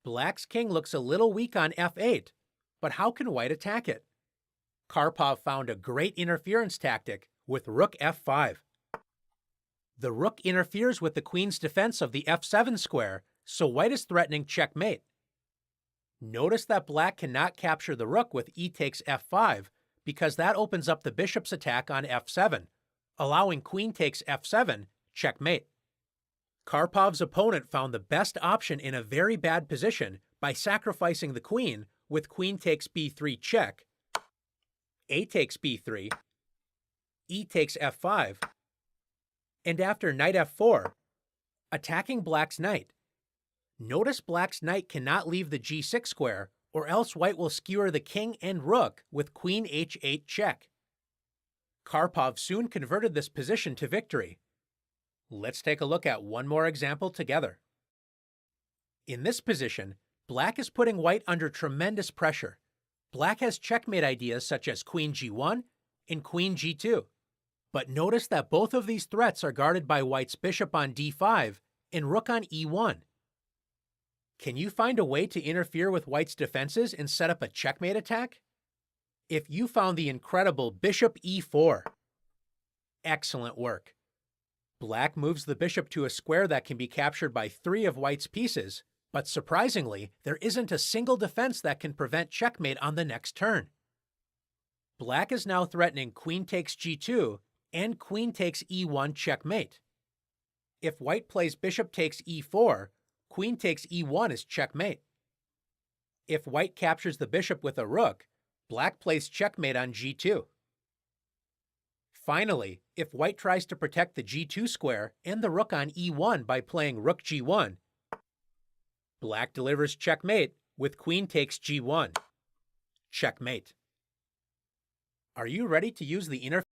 Black's king looks a little weak on f8, but how can White attack it? Karpov found a great interference tactic with rook f5. The rook interferes with the queen's defense of the f7 square, so White is threatening checkmate. Notice that Black cannot capture the rook with e takes f5 because that opens up the bishop's attack on f7, allowing queen takes f7, checkmate. Karpov's opponent found the best option in a very bad position by sacrificing the queen with queen takes b3 check, a takes b3, e takes f5, and after knight f4, attacking Black's knight. Notice Black's knight cannot leave the g6 square, or else White will skewer the king and rook with queen h8 check. Karpov soon converted this position to victory. Let's take a look at one more example together. In this position, Black is putting White under tremendous pressure. Black has checkmate ideas such as queen g1 and queen g2. But notice that both of these threats are guarded by White's bishop on d5 and rook on e1. Can you find a way to interfere with White's defenses and set up a checkmate attack? If you found the incredible bishop e4, excellent work. Black moves the bishop to a square that can be captured by 3 of White's pieces, but surprisingly, there isn't a single defense that can prevent checkmate on the next turn. Black is now threatening queen takes g2 and queen takes e1 checkmate. If White plays bishop takes e4, queen takes e1 is checkmate. If White captures the bishop with a rook, Black plays checkmate on g2. Finally, if White tries to protect the g2 square and the rook on e1 by playing rook g1, Black delivers checkmate with queen takes g1. Checkmate. Are you ready to use the interference?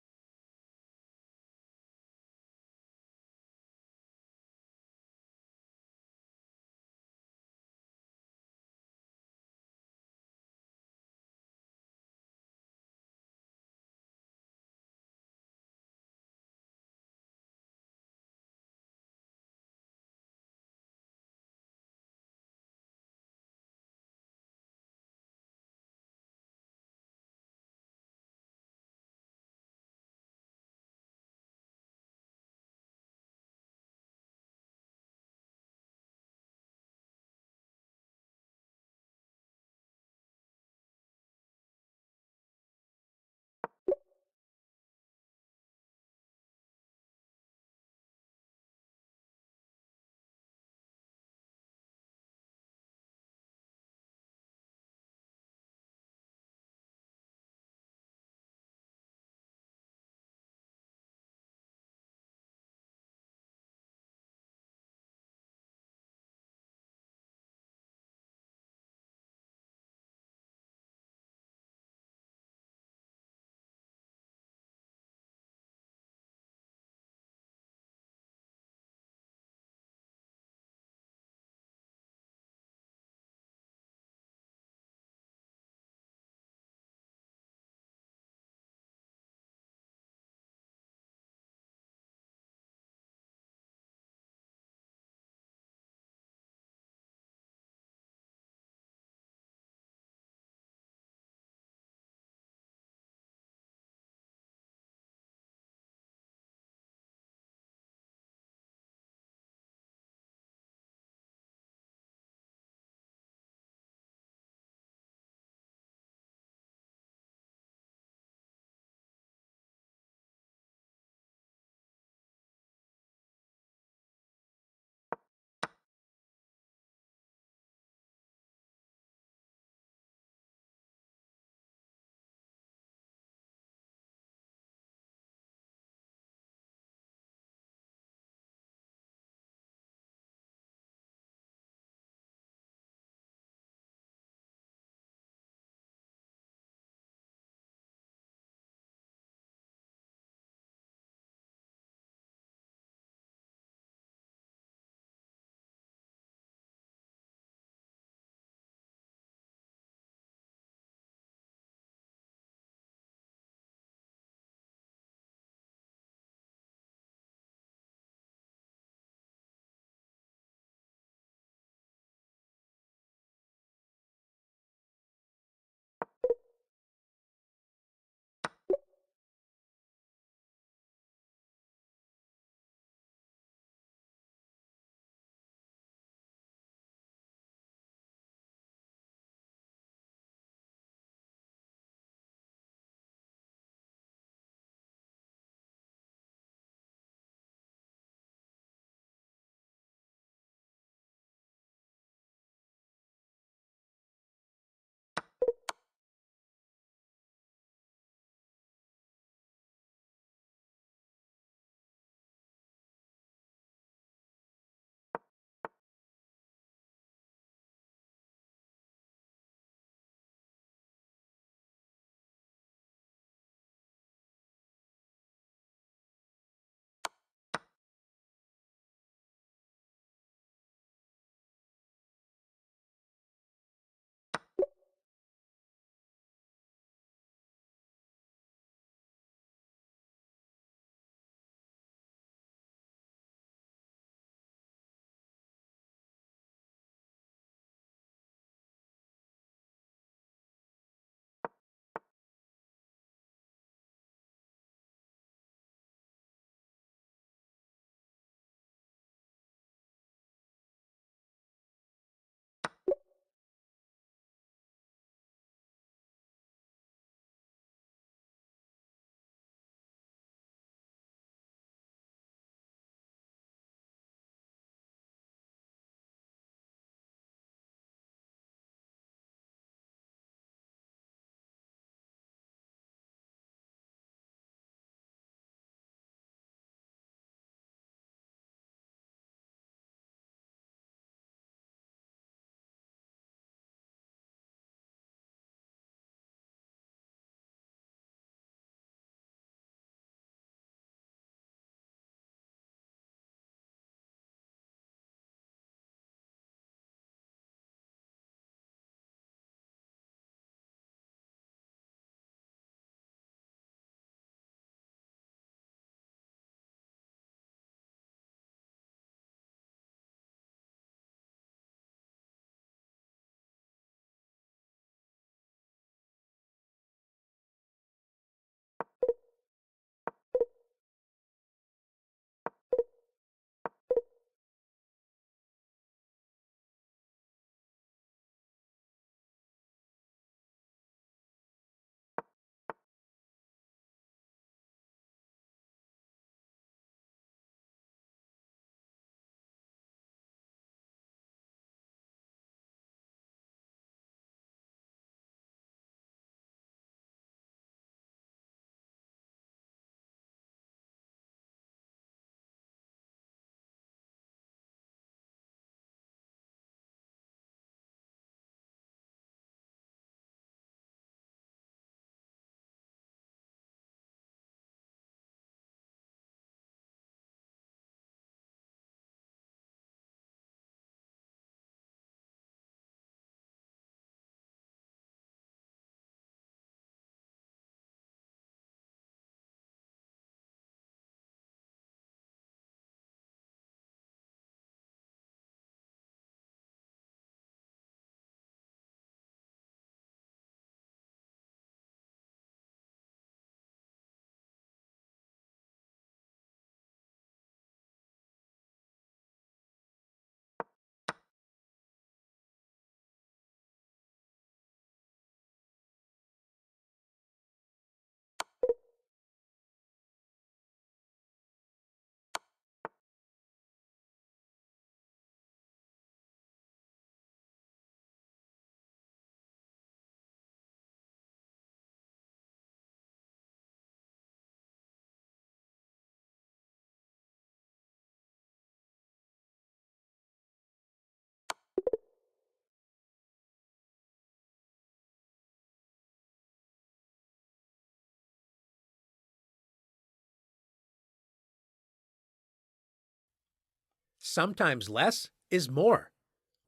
Sometimes less is more.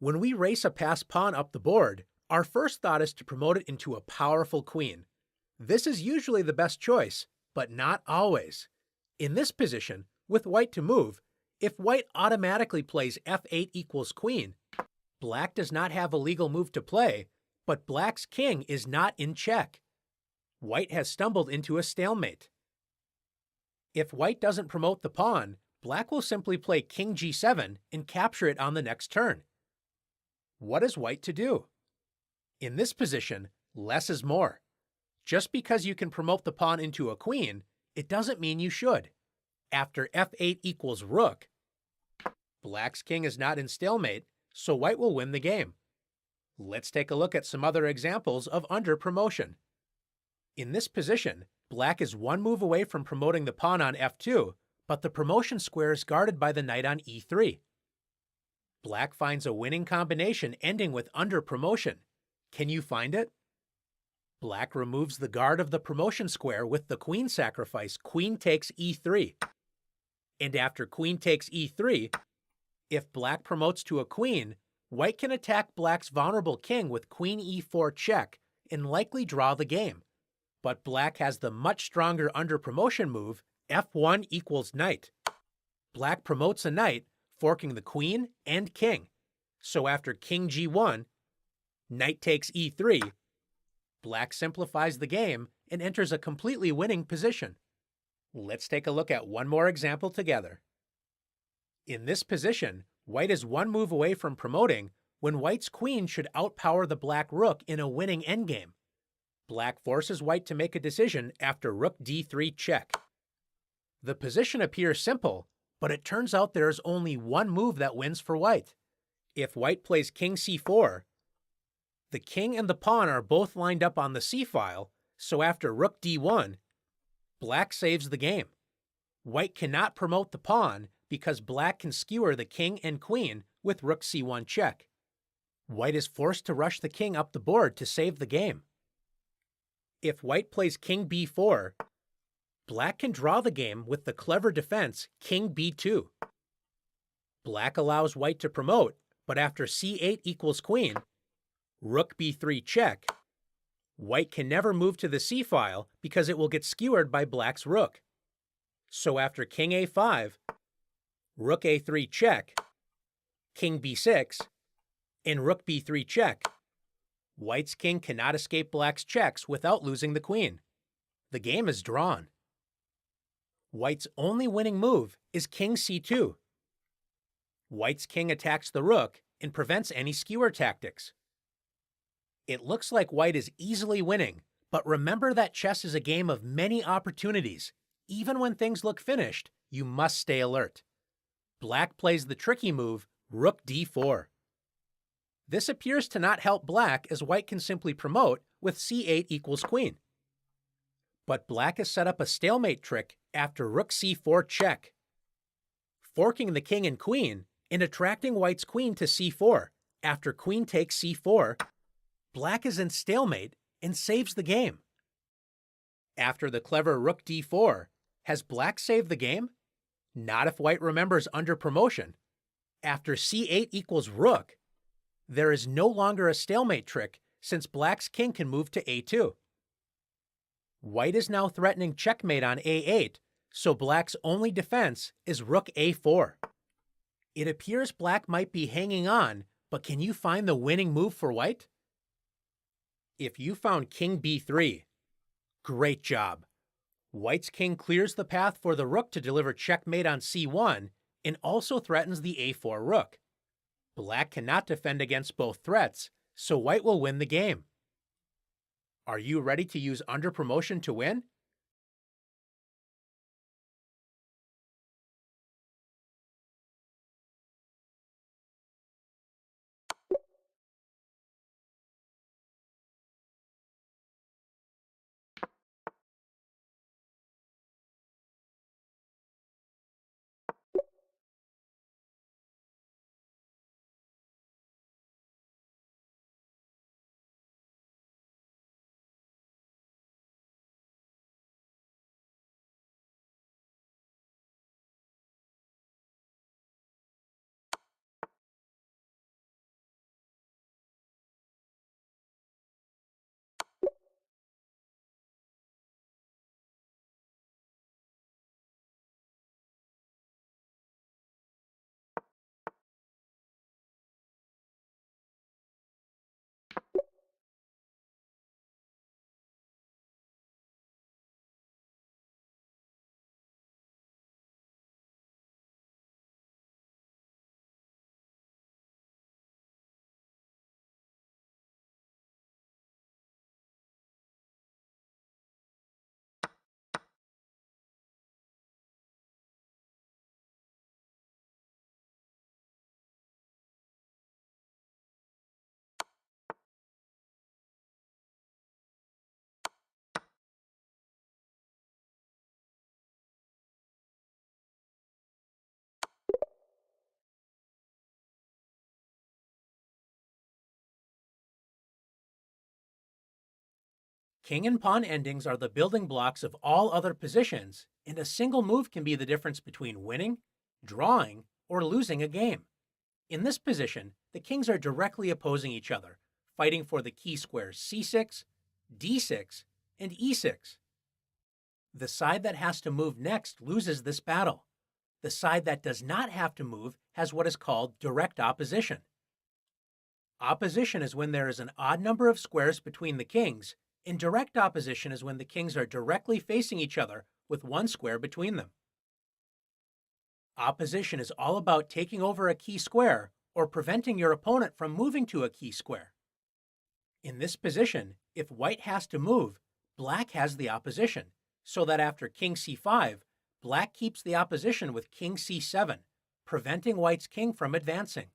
When we race a passed pawn up the board, our first thought is to promote it into a powerful queen. This is usually the best choice, but not always. In this position, with white to move, if white automatically plays f8 equals queen, black does not have a legal move to play, but black's king is not in check. White has stumbled into a stalemate. If white doesn't promote the pawn, black will simply play king g7 and capture it on the next turn. What is white to do? In this position, less is more. Just because you can promote the pawn into a queen, it doesn't mean you should. After f8 equals rook, black's king is not in stalemate, so white will win the game. Let's take a look at some other examples of under promotion. In this position, black is one move away from promoting the pawn on f2, but the promotion square is guarded by the knight on e3. Black finds a winning combination ending with under promotion. Can you find it? Black removes the guard of the promotion square with the queen sacrifice, queen takes e3. And after queen takes e3, if black promotes to a queen, white can attack black's vulnerable king with queen e4 check and likely draw the game. But black has the much stronger under promotion move, f1 equals knight. Black promotes a knight, forking the queen and king. So after king g1, knight takes e3, black simplifies the game and enters a completely winning position. Let's take a look at one more example together. In this position, white is one move away from promoting when white's queen should outpower the black rook in a winning endgame. Black forces white to make a decision after rook d3 check. The position appears simple, but it turns out there is only one move that wins for white. If white plays king c4, the king and the pawn are both lined up on the c-file, so after rook d1, black saves the game. White cannot promote the pawn because black can skewer the king and queen with rook c1 check. White is forced to rush the king up the board to save the game. If white plays king b4, black can draw the game with the clever defense king b2. Black allows white to promote, but after c8 equals queen, rook b3 check, white can never move to the c-file because it will get skewered by black's rook. So after king a5, rook a3 check, king b6, and rook b3 check, white's king cannot escape black's checks without losing the queen. The game is drawn. White's only winning move is king c2. White's king attacks the rook and prevents any skewer tactics. It looks like white is easily winning, but remember that chess is a game of many opportunities. Even when things look finished, you must stay alert. Black plays the tricky move, rook d4. This appears to not help black as white can simply promote with c8 equals queen. But black has set up a stalemate trick after rook c4 check, forking the king and queen and attracting white's queen to c4. After queen takes c4, black is in stalemate and saves the game. After the clever rook d4, has black saved the game? Not if white remembers under promotion. After c8 equals rook, there is no longer a stalemate trick since black's king can move to a2. White is now threatening checkmate on a8, so black's only defense is rook a4. It appears black might be hanging on, but can you find the winning move for white? If you found king b3, great job. White's king clears the path for the rook to deliver checkmate on c1 and also threatens the a4 rook. Black cannot defend against both threats, so white will win the game. Are you ready to use under promotion to win? King and pawn endings are the building blocks of all other positions, and a single move can be the difference between winning, drawing, or losing a game. In this position, the kings are directly opposing each other, fighting for the key squares c6, d6, and e6. The side that has to move next loses this battle. The side that does not have to move has what is called direct opposition. Opposition is when there is an odd number of squares between the kings, and direct opposition is when the kings are directly facing each other with one square between them. Opposition is all about taking over a key square or preventing your opponent from moving to a key square. In this position, if white has to move, black has the opposition, so that after king c5, black keeps the opposition with king c7, preventing white's king from advancing.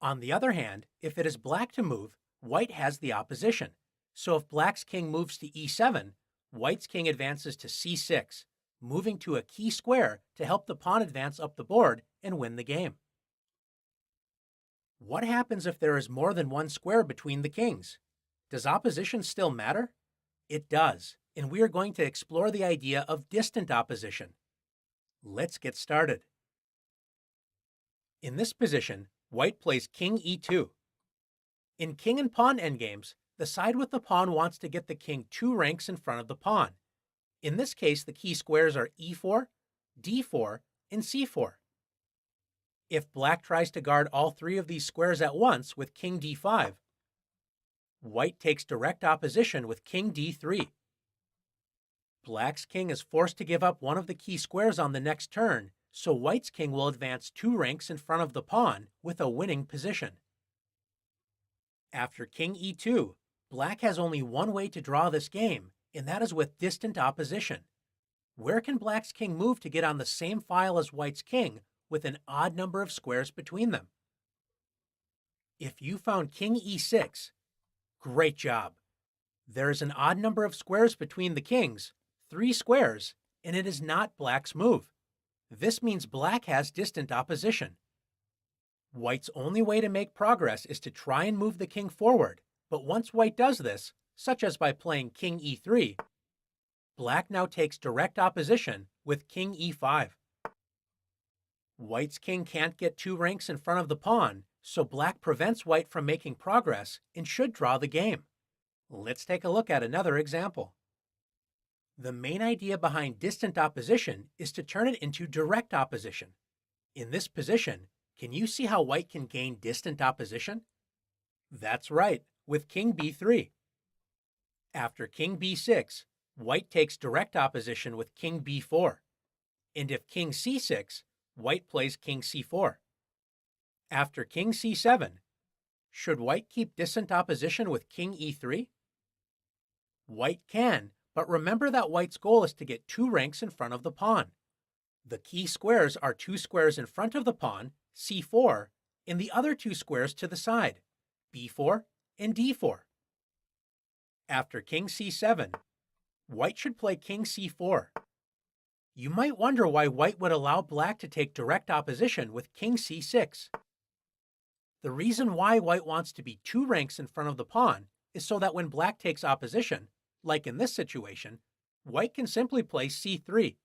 On the other hand, if it is black to move, white has the opposition. So if black's king moves to e7, white's king advances to c6, moving to a key square to help the pawn advance up the board and win the game. What happens if there is more than one square between the kings? Does opposition still matter? It does, and we are going to explore the idea of distant opposition. Let's get started. In this position, white plays king e2. In king and pawn endgames, the side with the pawn wants to get the king 2 ranks in front of the pawn. In this case, the key squares are e4, d4, and c4. If black tries to guard all 3 of these squares at once with king d5, white takes direct opposition with king d3. Black's king is forced to give up one of the key squares on the next turn, so white's king will advance 2 ranks in front of the pawn with a winning position. After king e2, black has only one way to draw this game, and that is with distant opposition. Where can black's king move to get on the same file as white's king with an odd number of squares between them? If you found king e6, great job. There is an odd number of squares between the kings, 3 squares, and it is not black's move. This means black has distant opposition. White's only way to make progress is to try and move the king forward, but once white does this, such as by playing king e3, black now takes direct opposition with king e5. White's king can't get 2 ranks in front of the pawn, so black prevents white from making progress and should draw the game. Let's take a look at another example. The main idea behind distant opposition is to turn it into direct opposition. In this position, can you see how white can gain distant opposition? That's right, with king b3. After king b6, white takes direct opposition with king b4. And if king c6, white plays king c4. After king c7, should white keep distant opposition with king e3? White can, but remember that white's goal is to get 2 ranks in front of the pawn. The key squares are 2 squares in front of the pawn, c4, and the other 2 squares to the side, b4 and d4. After king c7, white should play king c4. You might wonder why white would allow black to take direct opposition with king c6. The reason why white wants to be 2 ranks in front of the pawn is so that when black takes opposition, like in this situation, white can simply play c3.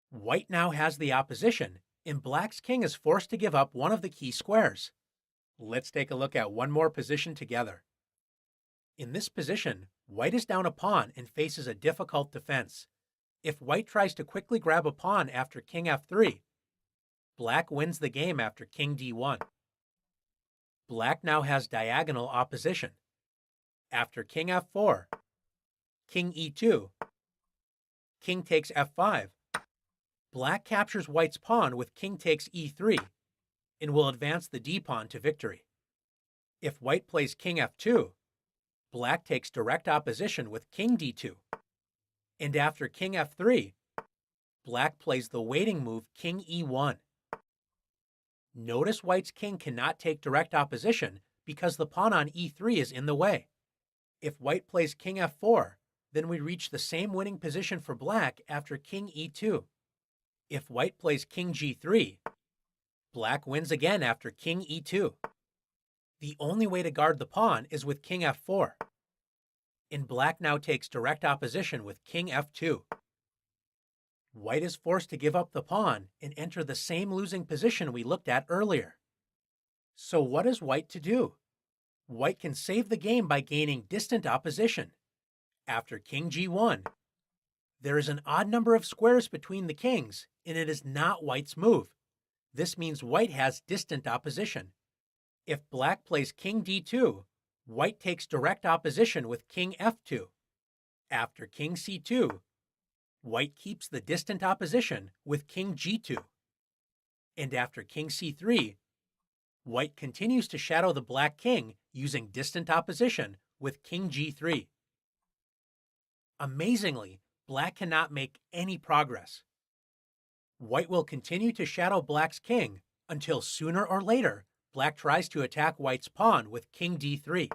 White now has the opposition, and black's king is forced to give up one of the key squares. Let's take a look at one more position together. In this position, white is down a pawn and faces a difficult defense. If white tries to quickly grab a pawn after king f3, black wins the game after king d1. Black now has diagonal opposition. After king f4, king e2, king takes f5, black captures white's pawn with king takes e3 and will advance the d-pawn to victory. If white plays king f2, black takes direct opposition with king d2. And after king f3, black plays the waiting move king e1. Notice white's king cannot take direct opposition because the pawn on e3 is in the way. If white plays king f4, then we reach the same winning position for black after king e2. If white plays king g3, black wins again after king e2. The only way to guard the pawn is with king f4. and black now takes direct opposition with king f2. White is forced to give up the pawn and enter the same losing position we looked at earlier. So what is white to do? White can save the game by gaining distant opposition. After king g1, there is an odd number of squares between the kings, and it is not white's move. This means white has distant opposition. If black plays king d2, white takes direct opposition with king f2. After king c2, white keeps the distant opposition with king g2. And after king c3, white continues to shadow the black king using distant opposition with king g3. Amazingly, black cannot make any progress. White will continue to shadow black's king until sooner or later black tries to attack white's pawn with king d3.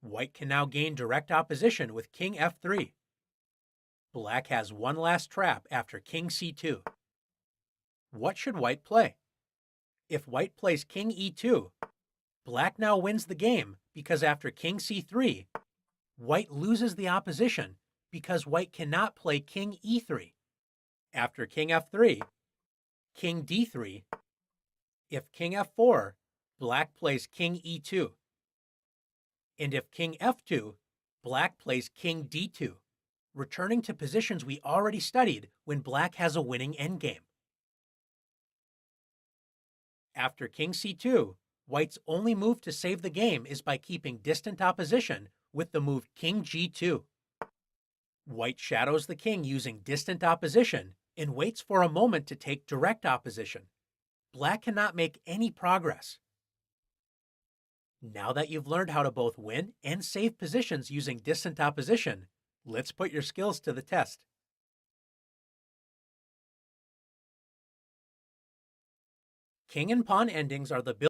White can now gain direct opposition with king f3. Black has one last trap after king c2. What should white play? If white plays king e2, black now wins the game because after king c3, white loses the opposition because white cannot play king e3. After king f3, king d3. If king f4, black plays king e2. And if king f2, black plays king d2, returning to positions we already studied when black has a winning endgame. After king c2, white's only move to save the game is by keeping distant opposition with the move king g2. White shadows the king using distant opposition and waits for a moment to take direct opposition. Black cannot make any progress. Now that you've learned how to both win and save positions using distant opposition, let's put your skills to the test. King and pawn endings are the building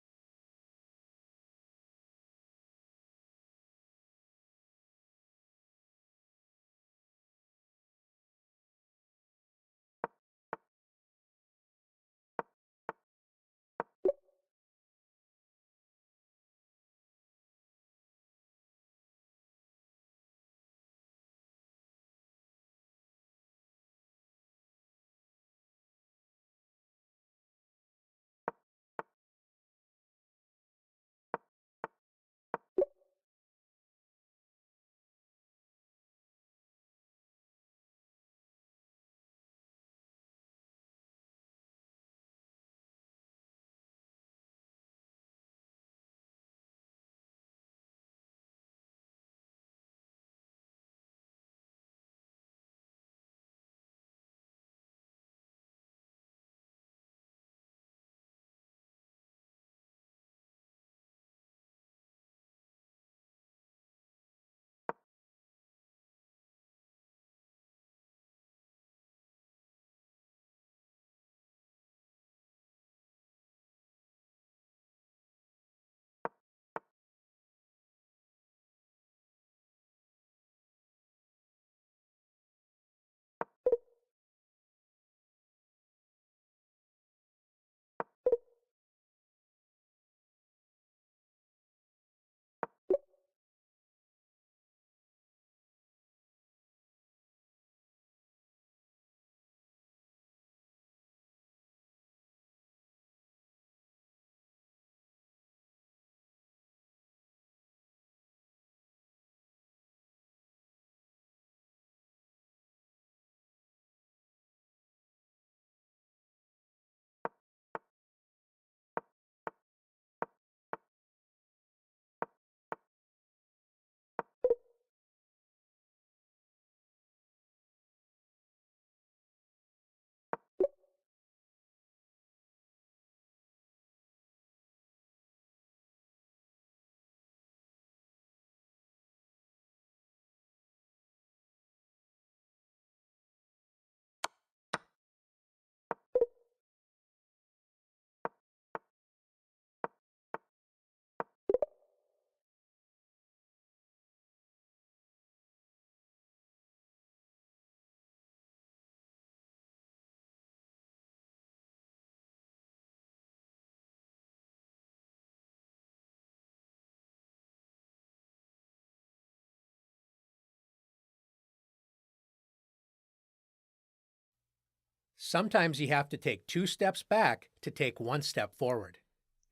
Sometimes you have to take 2 steps back to take 1 step forward.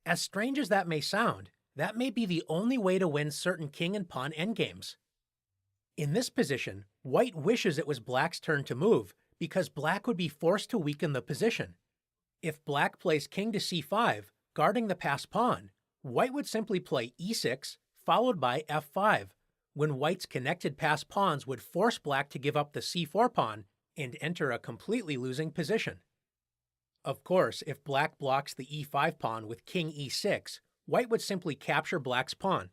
As strange as that may sound, that may be the only way to win certain king and pawn endgames. In this position, white wishes it was black's turn to move because black would be forced to weaken the position. If black plays king to c5, guarding the passed pawn, white would simply play e6 followed by f5, when white's connected passed pawns would force black to give up the c4 pawn and enter a completely losing position. Of course, if black blocks the e5 pawn with king e6, white would simply capture black's pawn.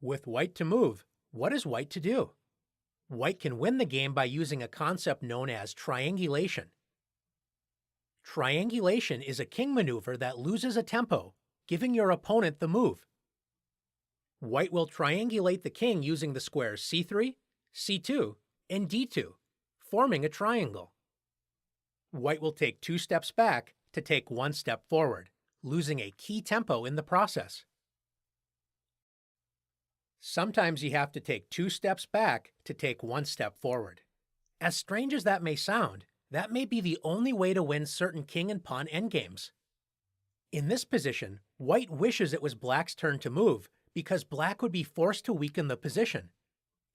With white to move, what is white to do? White can win the game by using a concept known as triangulation. Triangulation is a king maneuver that loses a tempo, giving your opponent the move. White will triangulate the king using the squares c3, c2, and d2, forming a triangle. White will take 2 steps back to take 1 step forward, losing a key tempo in the process. Sometimes you have to take 2 steps back to take 1 step forward. As strange as that may sound, that may be the only way to win certain king and pawn endgames. In this position, white wishes it was black's turn to move because black would be forced to weaken the position.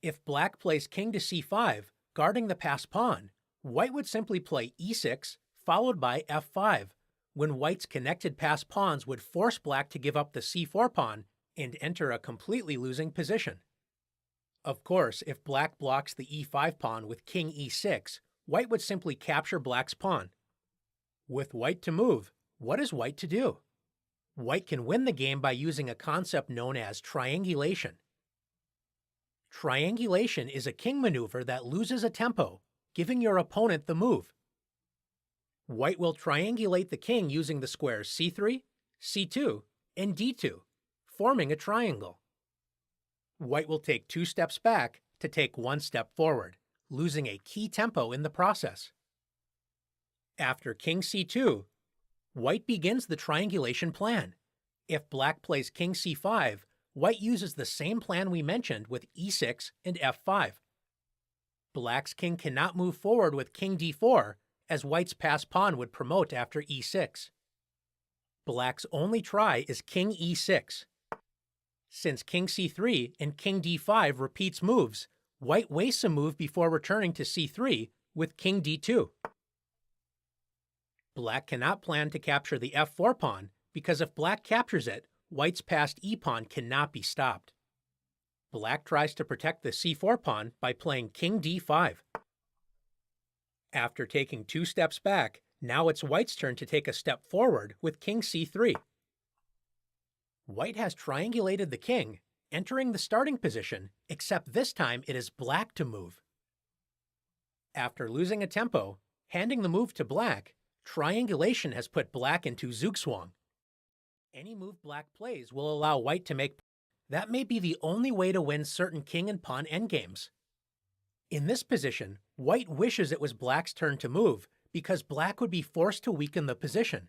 If black plays king to c5, guarding the passed pawn, white would simply play e6 followed by f5, when white's connected passed pawns would force black to give up the c4 pawn and enter a completely losing position. Of course, if black blocks the e5 pawn with king e6, white would simply capture black's pawn. With white to move, what is white to do? White can win the game by using a concept known as triangulation. Triangulation is a king maneuver that loses a tempo, giving your opponent the move. White will triangulate the king using the squares c3, c2, and d2, forming a triangle. White will take 2 steps back to take 1 step forward, losing a key tempo in the process. After king c2, white begins the triangulation plan. If black plays king c5, white uses the same plan we mentioned with e6 and f5. Black's king cannot move forward with king d4, as white's passed pawn would promote after e6. Black's only try is king e6. Since king c3 and king d5 repeats moves, white wastes a move before returning to c3 with king d2. Black cannot plan to capture the f4 pawn because if black captures it, white's passed e-pawn cannot be stopped. Black tries to protect the c4 pawn by playing king d5. After taking 2 steps back, now it's white's turn to take a step forward with king c3. White has triangulated the king, entering the starting position, except this time it is black to move. After losing a tempo, handing the move to black, triangulation has put black into zugzwang. Any move black plays will allow white to make. That may be the only way to win certain king and pawn endgames. In this position, white wishes it was black's turn to move because black would be forced to weaken the position.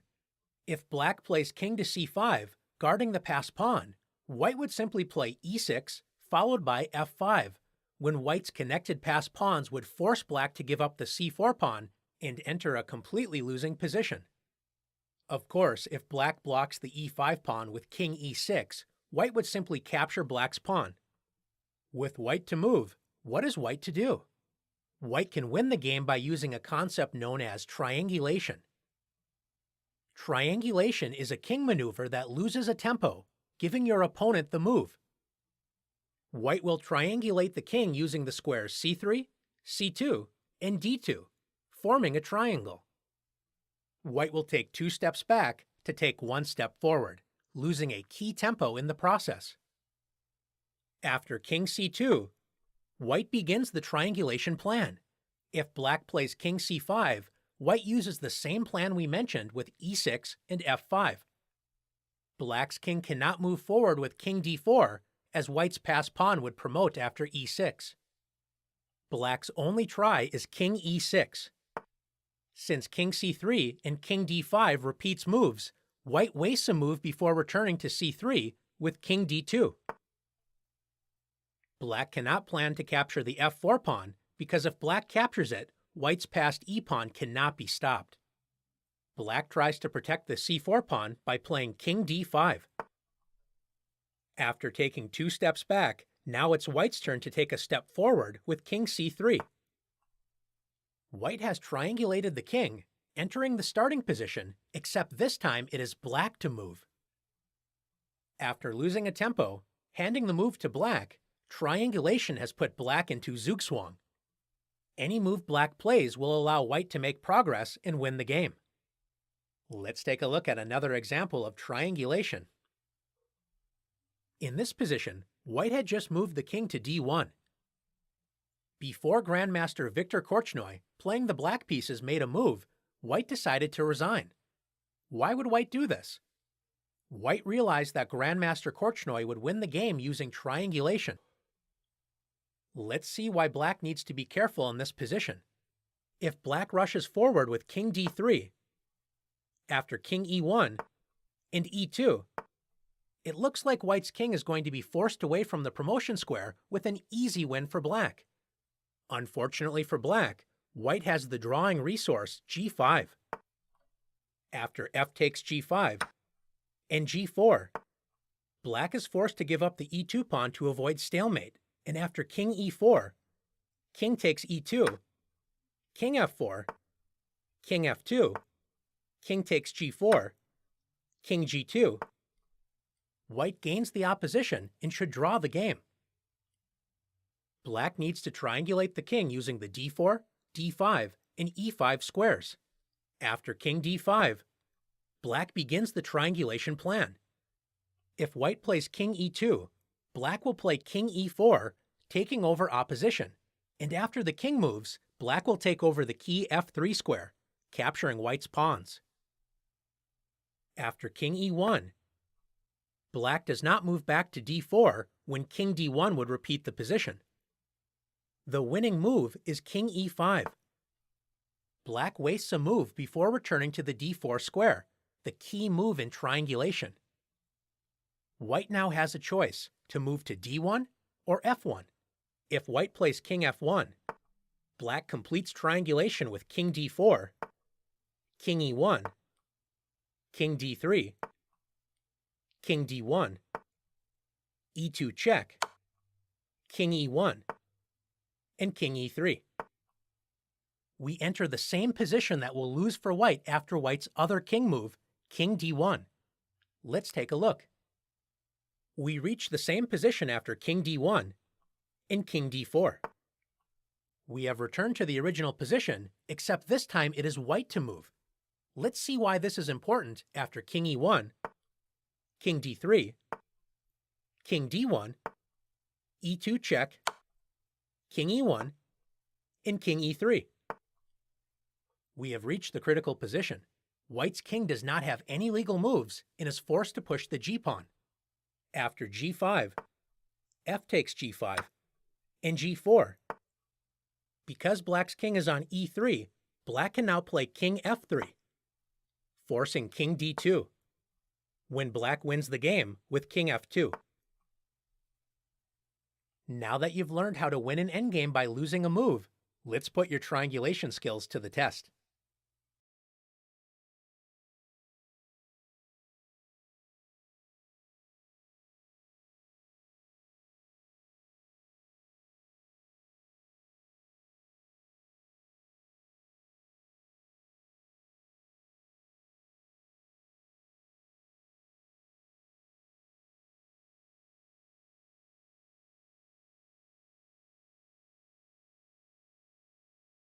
If black plays king to c5, guarding the passed pawn, white would simply play e6 followed by f5, when white's connected passed pawns would force black to give up the c4 pawn and enter a completely losing position. Of course, if black blocks the e5 pawn with king e6, white would simply capture black's pawn. With white to move, what is white to do? White can win the game by using a concept known as triangulation. Triangulation is a king maneuver that loses a tempo, giving your opponent the move. White will triangulate the king using the squares c3, c2, and d2, forming a triangle. White will take 2 steps back to take 1 step forward, losing a key tempo in the process. After king c2, white begins the triangulation plan. If black plays king c5, white uses the same plan we mentioned with e6 and f5. Black's king cannot move forward with king d4, as white's passed pawn would promote after e6. Black's only try is king e6. Since king c3 and king d5 repeats moves, white wastes a move before returning to c3 with king d2. Black cannot plan to capture the f4 pawn because if black captures it, White's passed e-pawn cannot be stopped. Black tries to protect the c4 pawn by playing king d5. After taking 2 steps back, now it's White's turn to take a step forward with king c3. White has triangulated the king, entering the starting position, except this time it is Black to move. After losing a tempo, handing the move to Black, triangulation has put Black into zugzwang. Any move Black plays will allow White to make progress and win the game. Let's take a look at another example of triangulation. In this position, White had just moved the king to d1. Before Grandmaster Viktor Korchnoi playing the black pieces made a move, White decided to resign. Why would White do this? White realized that Grandmaster Korchnoi would win the game using triangulation. Let's see why Black needs to be careful in this position. If Black rushes forward with king d3, after king e1 and e2, it looks like White's king is going to be forced away from the promotion square with an easy win for Black. Unfortunately for Black, White has the drawing resource g5. After f takes g5 and g4, Black is forced to give up the e2 pawn to avoid stalemate, and after king e4, king takes e2, king f4, king f2, king takes g4, king g2, White gains the opposition and should draw the game. Black needs to triangulate the king using the d4, d5, and e5 squares. After king d5, Black begins the triangulation plan. If White plays king e2, Black will play king e4, taking over opposition, and after the king moves, Black will take over the key f3 square, capturing White's pawns. After king e1, Black does not move back to d4 when king d1 would repeat the position. The winning move is king e5. Black wastes a move before returning to the d4 square, the key move in triangulation. White now has a choice to move to d1 or f1. If White plays king f1, Black completes triangulation with king d4, king e1, king d3, king d1, e2 check, king e1, and king e3. We enter the same position that will lose for White after White's other king move, king d1. Let's take a look. We reach the same position after king d1 and king d4. We have returned to the original position, except this time it is White to move. Let's see why this is important after king e1, king d3, king d1, e2 check, king e1, and king e3. We have reached the critical position. White's king does not have any legal moves and is forced to push the g-pawn. After g5, f takes g5, and g4. Because Black's king is on e3, Black can now play king f3, forcing king d2, when Black wins the game with king f2. Now that you've learned how to win an endgame by losing a move, let's put your triangulation skills to the test.